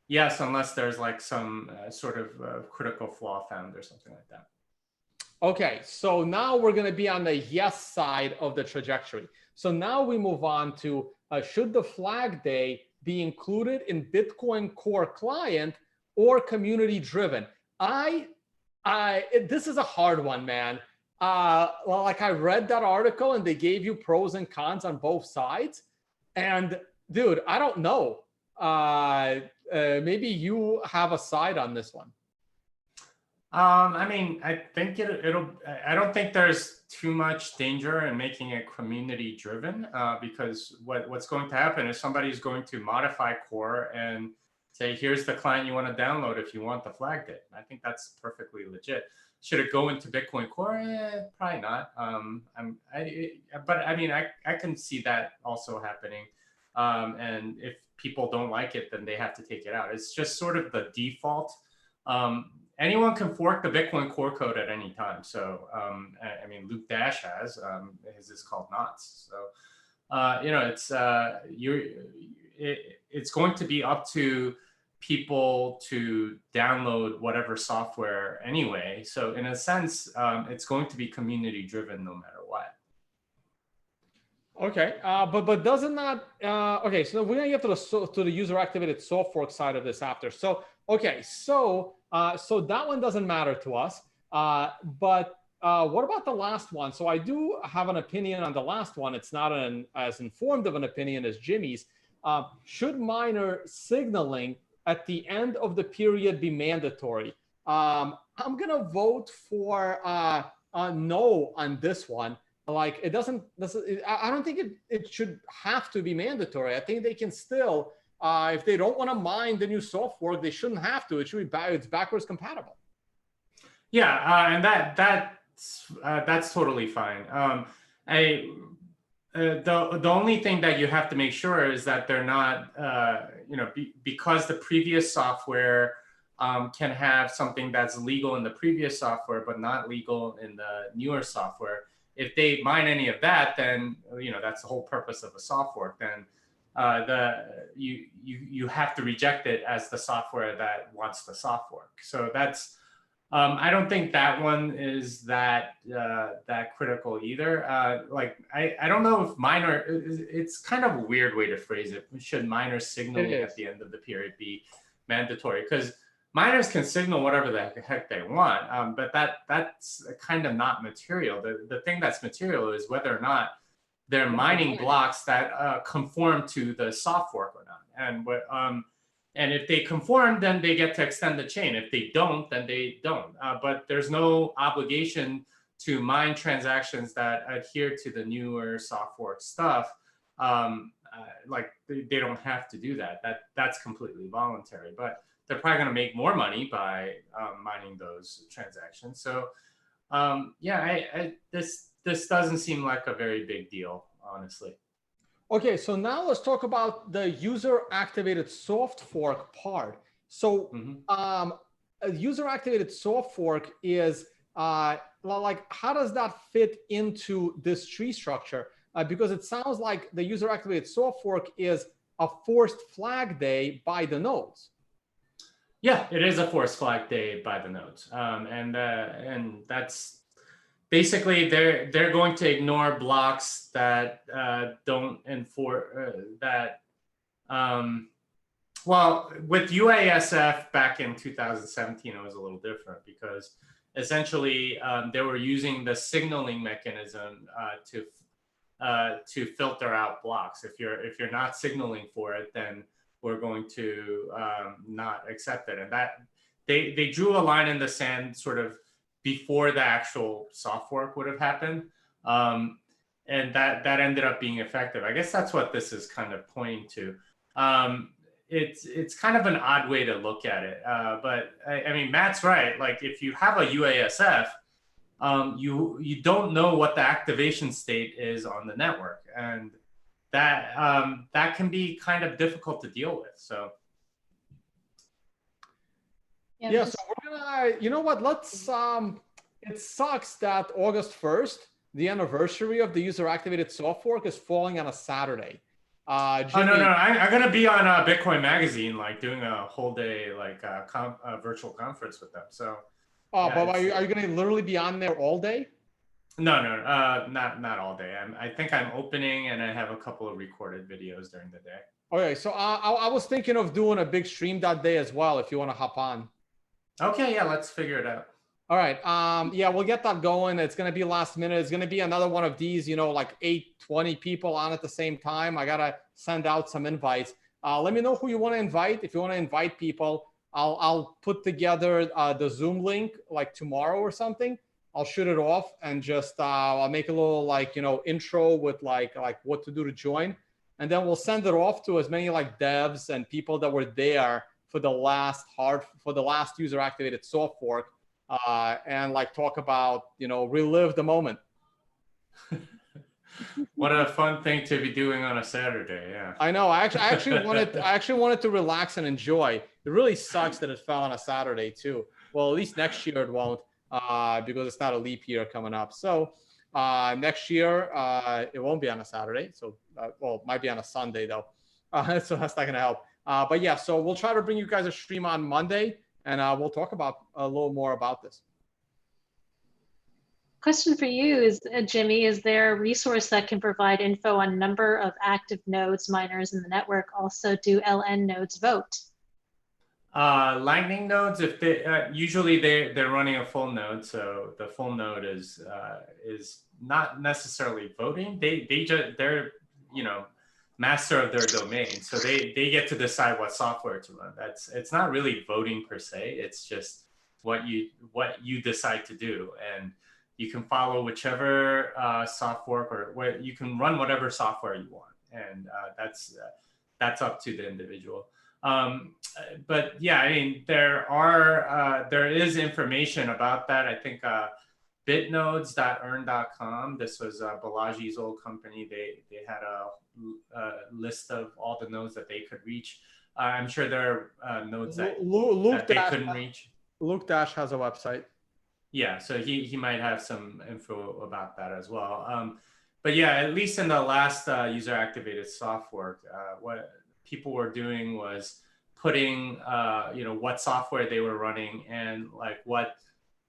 Yes, unless there's like some sort of critical flaw found or something like that. Okay, so now we're going to be on the yes side of the trajectory. So now we move on to should the flag day be included in Bitcoin Core client or community driven? This is a hard one, man. Like I read that article and they gave you pros and cons on both sides. And dude, I don't know. maybe you have a side on this one. I mean, I think I don't think there's too much danger in making it community driven, because what's going to happen is somebody's going to modify core and say, here's the client you want to download if you want the flag date. I think that's perfectly legit. Should it go into Bitcoin Core? Probably not. But I mean, I can see that also happening. And if people don't like it, then they have to take it out. It's just sort of the default. Anyone can fork the Bitcoin core code at any time. So, I mean, Luke Dash has, his is called Knots. So, you know, it's going to be up to people to download whatever software anyway. So in a sense, it's going to be community driven no matter what. Okay, but doesn't that okay? So we're gonna get to the user activated soft fork side of this after. So okay, so that one doesn't matter to us. But what about the last one? So I do have an opinion on the last one. It's not as informed of an opinion as Jimmy's. Should miner signaling at the end of the period be mandatory? I'm gonna vote for no on this one. Like it doesn't. I don't think it should have to be mandatory. I think they can still, if they don't want to mine the new soft fork, they shouldn't have to. It should be it's backwards compatible. Yeah, and that's totally fine. The only thing that you have to make sure is that they're not, you know, because the previous software can have something that's legal in the previous software but not legal in the newer software. If they mine any of that, then you know that's the whole purpose of a soft fork. Then you have to reject it as the software that wants the soft fork. So that's I don't think that one is that critical either. Like I don't know if miner, it's kind of a weird way to phrase it. Should miner signaling at the end of the period be mandatory? Because miners can signal whatever the heck they want, but that's kind of not material. The thing that's material is whether or not they're mining blocks that conform to the soft fork or not. And if they conform, then they get to extend the chain. If they don't, then they don't. But there's no obligation to mine transactions that adhere to the newer soft fork stuff. Like they don't have to do that. That's completely voluntary. But they're probably going to make more money by mining those transactions. So yeah, this doesn't seem like a very big deal, honestly. Okay, so now let's talk about the user activated soft fork part. So a user activated soft fork is like, how does that fit into this tree structure? Because it sounds like the user activated soft fork is a forced flag day by the nodes. Yeah, it is a forced flag day by the nodes, and that's basically they're going to ignore blocks that don't enforce that. Well, with UASF back in 2017, it was a little different because essentially they were using the signaling mechanism to filter out blocks. If you're not signaling for it, then we're going to not accept it. And that they drew a line in the sand sort of before the actual soft fork would have happened. And that ended up being effective. I guess that's what this is kind of pointing to. It's kind of an odd way to look at it. But I mean, Matt's right. Like if you have a UASF, you don't know what the activation state is on the network. And that can be kind of difficult to deal with. So yeah, so we're gonna, you know what, let's it sucks that August 1st, the anniversary of the user activated soft fork, is falling on a Saturday. Jimmy, no, I'm gonna be on Bitcoin Magazine, like doing a whole day like virtual conference with them. So but are you gonna literally be on there all day? No, not all day. I think I'm opening, and I have a couple of recorded videos during the day. Okay, so I was thinking of doing a big stream that day as well, if you want to hop on. Okay, yeah, let's figure it out. All right, yeah, we'll get that going. It's gonna be last minute. It's gonna be another one of these, you know, like 20 people on at the same time. I gotta send out some invites. Let me know who you want to invite. If you want to invite people, I'll put together the Zoom link like tomorrow or something. I'll shoot it off and just I'll make a little like intro with like what to do to join, and then we'll send it off to as many like devs and people that were there for the last user activated soft fork, and like talk about relive the moment. What a fun thing to be doing on a Saturday. Yeah, I know. I actually wanted to relax and enjoy. It really sucks that it fell on a Saturday too. Well, at least next year it won't, because it's not a leap year coming up. So next year it won't be on a Saturday. So well, it might be on a Sunday though. So that's not gonna help. But yeah, so we'll try to bring you guys a stream on Monday, and we'll talk about a little more about this. Question for you is, Jimmy, is there a resource that can provide info on number of active nodes, miners in the network? Also, do LN nodes vote? Lightning nodes, if they usually they're running a full node, so the full node is not necessarily voting. They're master of their domain, so they get to decide what software to run. It's not really voting per se. It's just what you decide to do, and you can follow whichever soft fork, or you can run whatever software you want, and that's up to the individual. But yeah, I mean, there is information about that. I think bitnodes.earn.com. This was Balaji's old company. They had a list of all the nodes that they could reach. I'm sure there are nodes that they couldn't reach. Luke Dash has a website. Yeah, so he might have some info about that as well. But yeah, at least in the last user activated soft fork, what people were doing was putting what software they were running, and like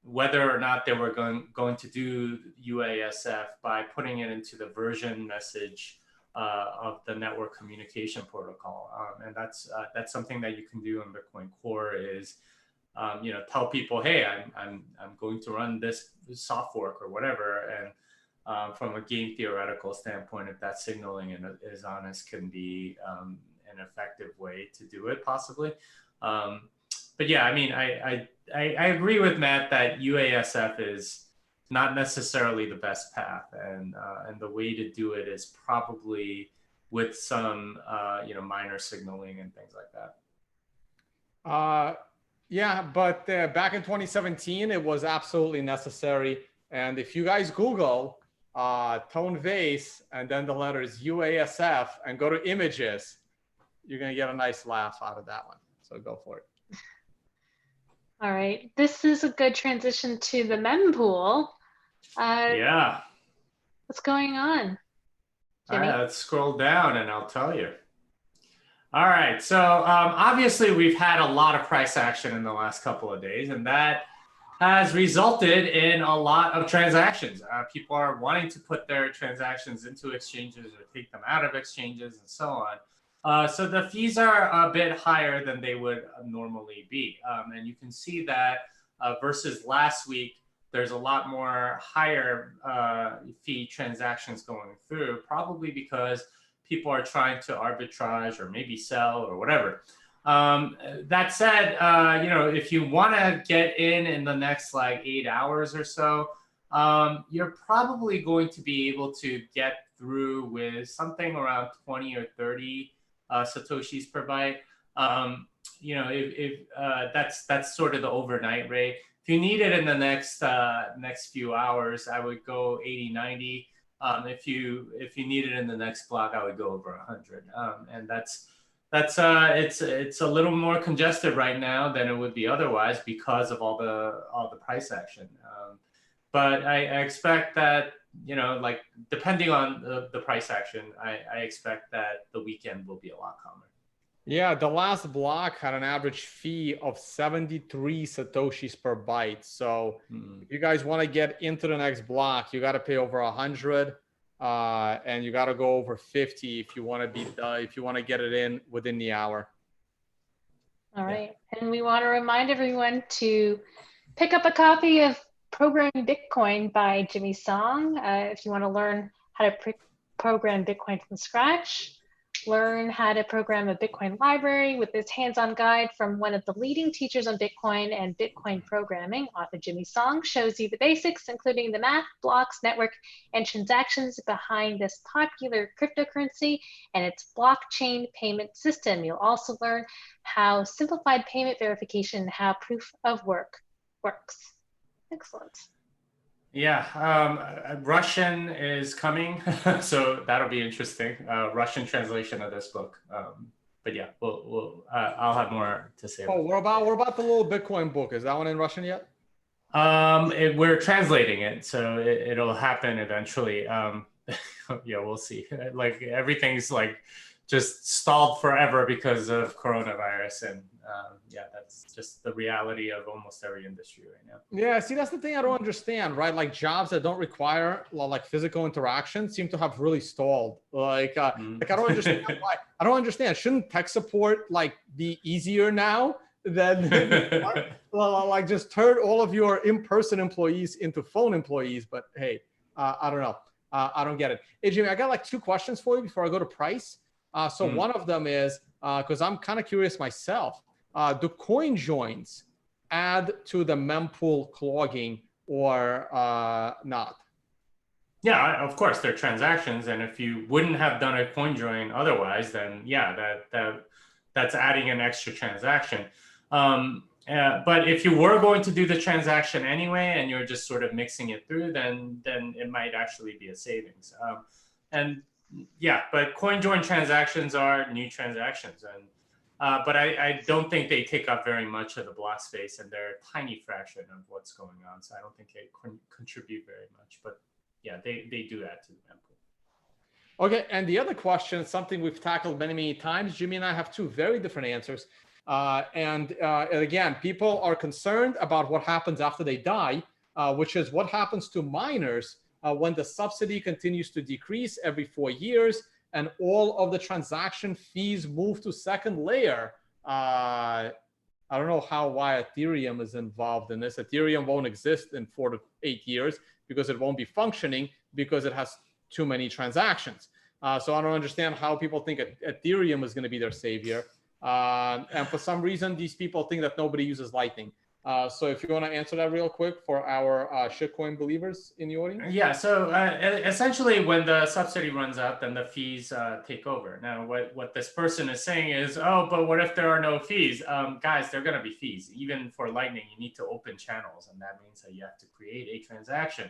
whether or not they were going to do UASF by putting it into the version message of the network communication protocol. And that's something that you can do in Bitcoin Core is tell people, hey, I'm going to run this soft fork or whatever, and from a game theoretical standpoint, if that signaling is honest, can be an effective way to do it, possibly. But yeah, I mean, I agree with Matt that UASF is not necessarily the best path, and the way to do it is probably with some minor signaling and things like that. Yeah, but back in 2017, it was absolutely necessary. And if you guys Google Tone Vays and then the letters UASF and go to images, you're going to get a nice laugh out of that one. So go for it. All right. This is a good transition to the mempool. Yeah. What's going on, Jimmy? All right, let's scroll down and I'll tell you. All right, so obviously we've had a lot of price action in the last couple of days, and that has resulted in a lot of transactions. People are wanting to put their transactions into exchanges or take them out of exchanges and so on. So the fees are a bit higher than they would normally be. And you can see that versus last week, there's a lot more higher fee transactions going through, probably because people are trying to arbitrage or maybe sell or whatever. That said, if you want to get in the next like 8 hours or so, you're probably going to be able to get through with something around 20 or 30 Satoshis per byte. That's sort of the overnight rate. If you need it in the next few hours, I would go 80, 90. If you need it in the next block, I would go over 100. And it's a little more congested right now than it would be otherwise because of all the price action. But I expect that, depending on the price action, I expect that the weekend will be a lot calmer. Yeah, the last block had an average fee of 73 Satoshis per byte. So if you guys want to get into the next block, you got to pay over 100, and you got to go over 50 if you want to get it in within the hour. All right, and we want to remind everyone to pick up a copy of Programming Bitcoin by Jimmy Song if you want to learn how to program Bitcoin from scratch. learn how to program a Bitcoin library with this hands-on guide from one of the leading teachers on Bitcoin and Bitcoin programming. Author Jimmy Song shows you the basics, including the math, blocks, network, and transactions behind this popular cryptocurrency and its blockchain payment system. You'll also learn how simplified payment verification and how proof of work works. Excellent. Yeah, Russian is coming, so that'll be interesting. Russian translation of this book. But yeah, I'll have more to say. Oh, what about the little Bitcoin book? Is that one in Russian yet? We're translating it, so it'll happen eventually. Yeah, we'll see. Like everything's like just stalled forever because of coronavirus, and yeah, that's just the reality of almost every industry right now. Yeah, see, that's the thing I don't understand, right? Like jobs that don't require like physical interaction seem to have really stalled. Like I don't understand why. I don't understand. Shouldn't tech support like be easier now than like just turn all of your in-person employees into phone employees? But hey, I don't know. I don't get it. Hey, Jimmy, I got like 2 questions for you before I go to price. So one of them is, because I'm kind of curious myself, do coin joins add to the mempool clogging or not? Yeah, of course, they're transactions, and if you wouldn't have done a coin join otherwise, then yeah, that's adding an extra transaction. But if you were going to do the transaction anyway, and you're just sort of mixing it through, then it might actually be a savings. And yeah, but coin join transactions are new transactions, and but I don't think they take up very much of the block space, and they're a tiny fraction of what's going on. So I don't think they contribute very much. But yeah, they do add to the mempool. Okay, and the other question, something we've tackled many times. Jimmy and I have 2 very different answers. And again, people are concerned about what happens after they die, which is what happens to miners when the subsidy continues to decrease every 4 years and all of the transaction fees move to second layer. I don't know why Ethereum is involved in this. Ethereum won't exist in 4 to 8 years because it won't be functioning because it has too many transactions. So I don't understand how people think Ethereum is going to be their savior. And for some reason, these people think that nobody uses Lightning. So if you want to answer that real quick for our shitcoin believers in the audience. Yeah, so essentially when the subsidy runs out, then the fees take over. Now, what this person is saying is, oh, but what if there are no fees? Guys, there are going to be fees. Even for Lightning, you need to open channels, and that means that you have to create a transaction.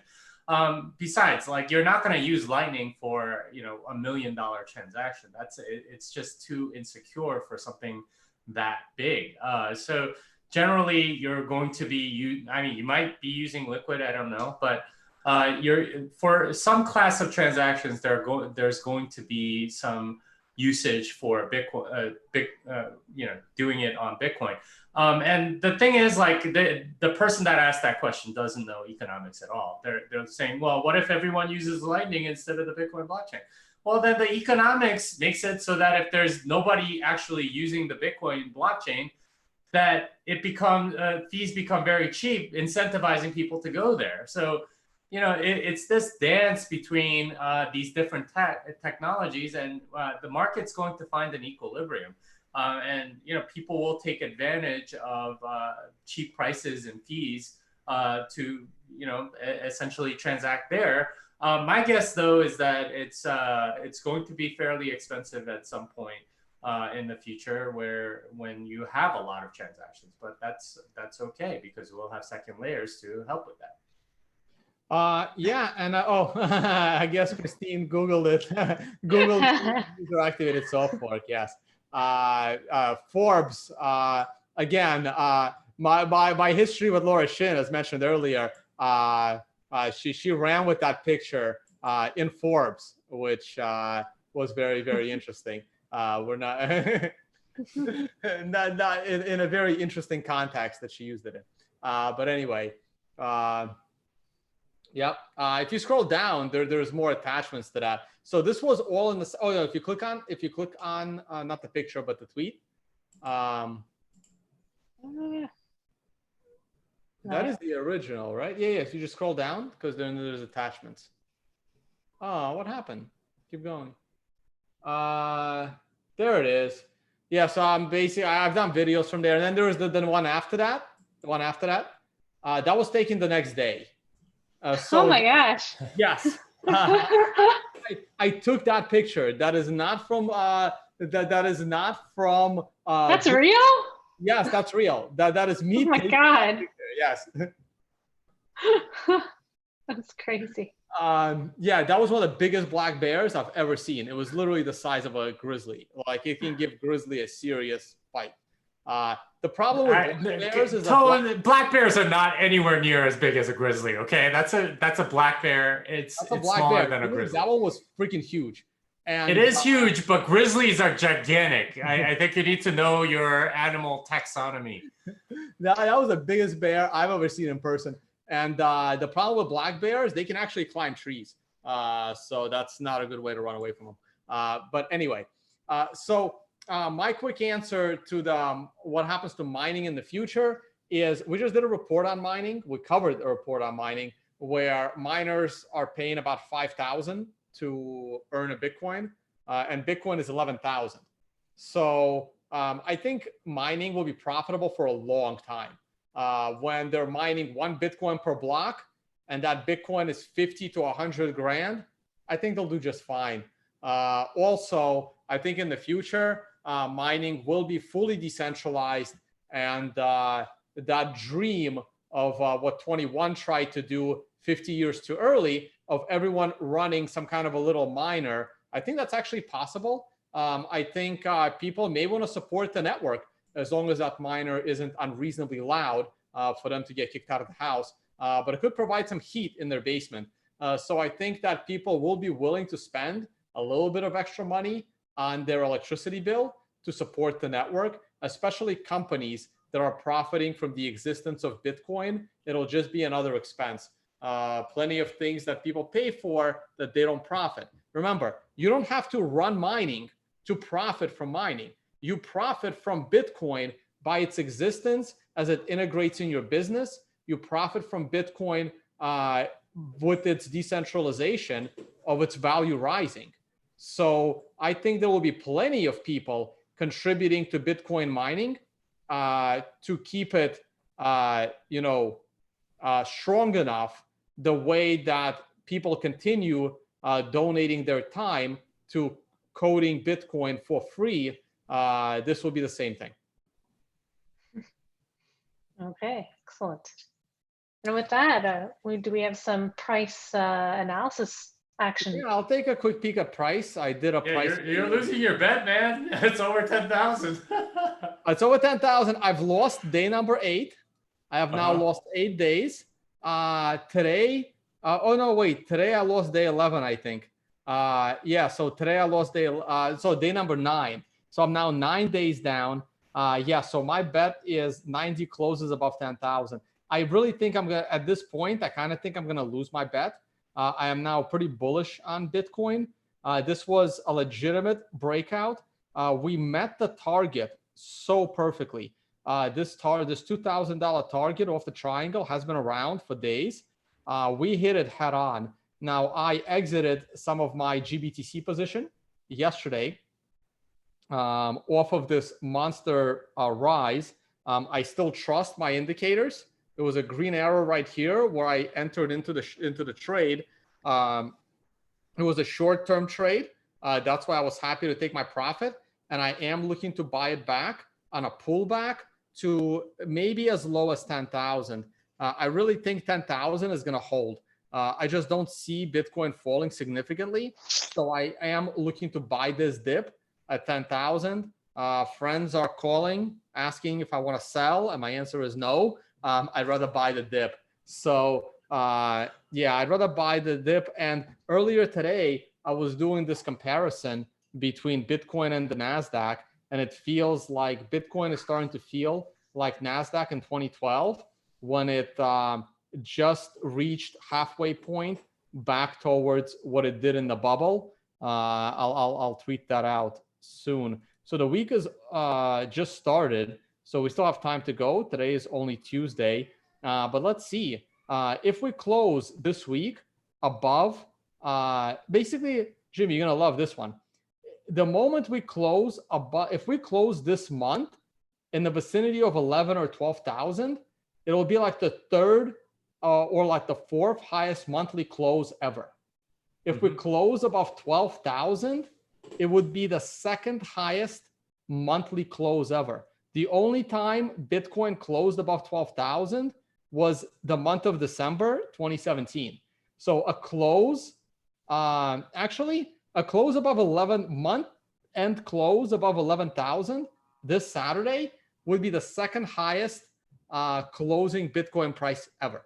Besides, like you're not going to use Lightning for, $1 million transaction. It's just too insecure for something that big. So generally, you're going to be you might be using Liquid, I don't know, but for some class of transactions, there's going to be some usage for Bitcoin, doing it on Bitcoin. And the thing is, like the person that asked that question doesn't know economics at all. They're saying, well, what if everyone uses Lightning instead of the Bitcoin blockchain? Well, then the economics makes it so that if there's nobody actually using the Bitcoin blockchain, that it becomes fees become very cheap, incentivizing people to go there. So, it's this dance between these different technologies, and the market's going to find an equilibrium. And people will take advantage of cheap prices and fees to essentially transact there. My guess, though, is that it's going to be fairly expensive at some point in the future, when you have a lot of transactions. But that's okay, because we'll have second layers to help with that. Yeah, and I guess Christine Googled it. Googled user activated soft fork. Yes. Forbes. Again, my history with Laura Shin, as mentioned earlier, she ran with that picture in Forbes, which was very, very interesting. We're not, not in a very interesting context that she used it in. But anyway, yep. If you scroll down, there's more attachments to that. So this was all in the. Oh no! If you click on not the picture but the tweet. That is the original, right? Yeah. If you just scroll down, because then there's attachments. Oh, what happened? Keep going. There it is. Yeah, so I'm basically, I've done videos from there. And then there was the one after that. The one after that. That was taken the next day. Oh my gosh. Yes. I took that picture. That is not from that is not from That's real? Yes, that's real. That is me. Oh my God. Yes. That's crazy. Yeah, that was one of the biggest black bears I've ever seen. It was literally the size of a grizzly. Like it can give grizzly a serious fight. The problem with black bears is black bears are not anywhere near as big as a grizzly. Okay, that's a black bear. It's smaller than a grizzly. That one was freaking huge. And it is huge, but grizzlies are gigantic. I think you need to know your animal taxonomy. That was the biggest bear I've ever seen in person. And the problem with black bears, they can actually climb trees. So that's not a good way to run away from them. But anyway, my quick answer to the what happens to mining in the future is we just did a report on mining. We covered a report on mining where miners are paying about $5,000 to earn a Bitcoin, and Bitcoin is 11,000. So I think mining will be profitable for a long time. When they're mining 1 Bitcoin per block, and that Bitcoin is 50 to 100 grand, I think they'll do just fine. Also, I think in the future, mining will be fully decentralized, and that dream of what 21 tried to do 50 years too early of everyone running some kind of a little miner, I think that's actually possible. I think people may want to support the network as long as that miner isn't unreasonably loud for them to get kicked out of the house. But it could provide some heat in their basement. So I think that people will be willing to spend a little bit of extra money on their electricity bill to support the network, especially companies that are profiting from the existence of Bitcoin. It'll just be another expense. Plenty of things that people pay for that they don't profit. Remember, you don't have to run mining to profit from mining. You profit from Bitcoin by its existence as it integrates in your business. You profit from Bitcoin with its decentralization of its value rising. So I think there will be plenty of people contributing to Bitcoin mining to keep it, strong enough the way that people continue donating their time to coding Bitcoin for free. This will be the same thing. Okay, excellent. And with that, do we have some price analysis action? Yeah, I'll take a quick peek at price. I did a price. You're losing your bet, man. It's over 10,000. It's over 10,000. I've lost day number 8. I have now lost 8 days. Today, today I lost day 11, I think. So today I lost day number 9. So I'm now 9 days down. So my bet is 90 closes above 10,000. I really think at this point, I kind of think I'm gonna lose my bet. I am now pretty bullish on Bitcoin. This was a legitimate breakout. We met the target so perfectly. This $2,000 target off the triangle has been around for days. We hit it head on. Now I exited some of my GBTC position yesterday off of this monster rise. I still trust my indicators. There was a green arrow right here where I entered into the trade. It was a short-term trade. That's why I was happy to take my profit. And I am looking to buy it back on a pullback to maybe as low as 10,000. I really think 10,000 is going to hold. I just don't see Bitcoin falling significantly. So I am looking to buy this dip at 10,000. Friends are calling, asking if I want to sell. And my answer is no. I'd rather buy the dip. So I'd rather buy the dip. And earlier today, I was doing this comparison between Bitcoin and the Nasdaq, and it feels like Bitcoin is starting to feel like Nasdaq in 2012 when it just reached halfway point back towards what it did in the bubble. I'll tweet that out soon. So the week is just started. So we still have time to go. Today is only Tuesday. But let's see. If we close this week above, basically, Jimmy, you're going to love this one. the moment we close if we close this month in the vicinity of 11 or 12,000, it'll be like the third or like the fourth highest monthly close ever. If we close above 12,000, it would be the second highest monthly close ever. The only time Bitcoin closed above 12,000 was the month of December 2017. So a close, actually a close above 11 month end close above 11,000 this Saturday would be the second highest closing Bitcoin price ever.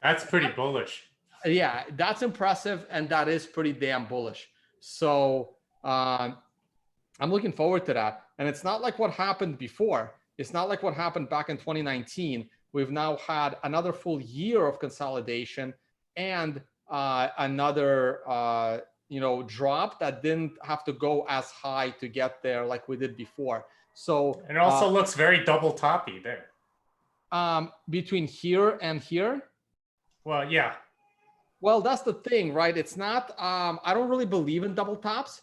That's pretty bullish. Yeah, that's impressive, and that is pretty damn bullish. So I'm looking forward to that. And it's not like what happened before. It's not like what happened back in 2019. We've now had another full year of consolidation and another drop that didn't have to go as high to get there like we did before. So it also looks very double toppy there. Between here and here. Well, yeah. Well, that's the thing, right? It's not, I don't really believe in double tops.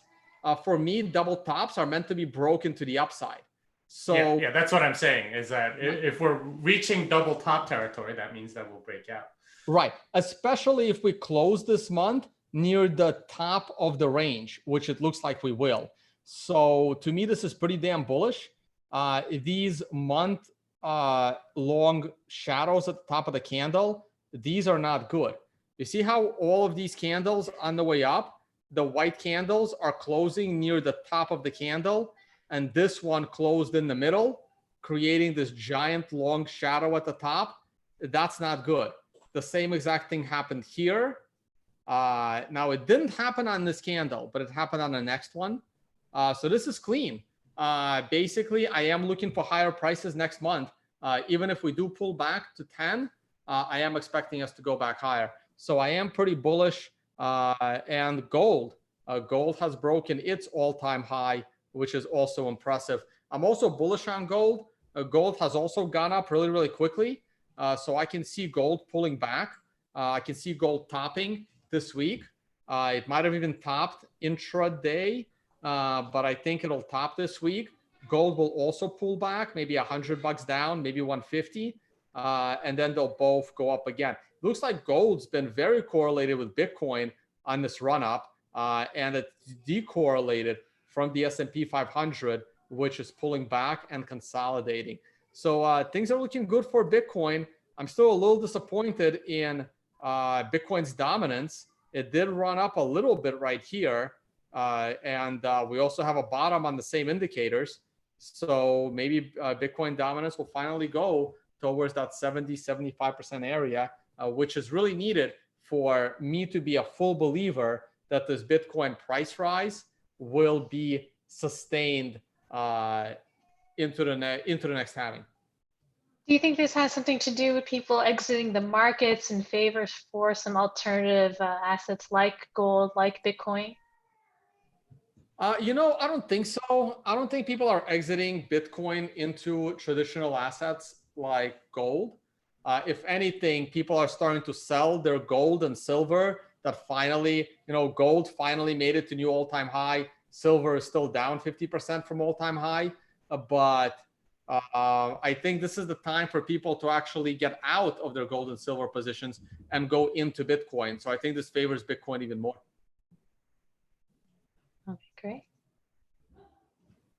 For me, double tops are meant to be broken to the upside. So yeah, that's what I'm saying, is that if we're reaching double top territory, that means that we'll break out. Right. Especially if we close this month near the top of the range, which it looks like we will. So to me, this is pretty damn bullish. These month long shadows at the top of the candle, these are not good. You see how all of these candles on the way up, the white candles are closing near the top of the candle, and this one closed in the middle, creating this giant long shadow at the top. That's not good. The same exact thing happened here. Now, it didn't happen on this candle, but it happened on the next one. So this is clean. Basically, I am looking for higher prices next month. Even if we do pull back to 10, I am expecting us to go back higher. So I am pretty bullish. And gold has broken its all-time high, which is also impressive. I'm also bullish on gold. Gold has also gone up really, really quickly. So I can see gold pulling back. I can see gold topping this week. It might have even topped intraday, but I think it'll top this week. Gold will also pull back, maybe $100 down, maybe 150, and then they'll both go up again. Looks like gold's been very correlated with Bitcoin on this run up, and it's decorrelated from the S&P 500, which is pulling back and consolidating. So things are looking good for Bitcoin. I'm still a little disappointed in Bitcoin's dominance. It did run up a little bit right here, and we also have a bottom on the same indicators. So maybe Bitcoin dominance will finally go towards that 70-75% area, which is really needed for me to be a full believer that this Bitcoin price rise will be sustained into the next halving. Do you think this has something to do with people exiting the markets in favor for some alternative assets like gold, like Bitcoin? I don't think so. I don't think people are exiting Bitcoin into traditional assets like gold. If anything, people are starting to sell their gold and silver that finally, gold finally made it to new all-time high. Silver is still down 50% from all-time high. But I think this is the time for people to actually get out of their gold and silver positions and go into Bitcoin. So I think this favors Bitcoin even more. Okay, great.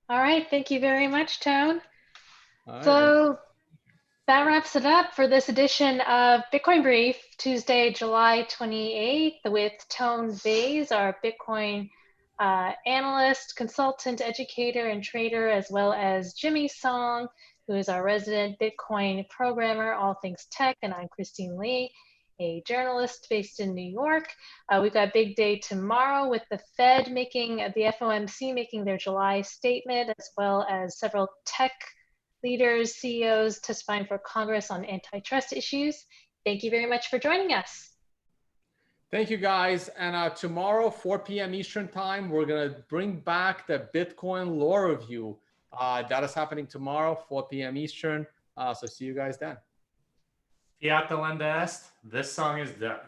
All right, thank you very much, Tone. So that wraps it up for this edition of Bitcoin Brief, Tuesday, July 28th, with Tone Vays, our Bitcoin analyst, consultant, educator, and trader, as well as Jimmy Song, who is our resident Bitcoin programmer, all things tech, and I'm Christine Lee, a journalist based in New York. We've got a big day tomorrow with the Fed the FOMC making their July statement, as well as several tech leaders, CEOs testifying for Congress on antitrust issues. Thank you very much for joining us. Thank you, guys. And tomorrow, 4 p.m. Eastern time, we're going to bring back the Bitcoin Law Review. That is happening tomorrow, 4 p.m. Eastern. So see you guys then. Fiat delenda est. This song is done.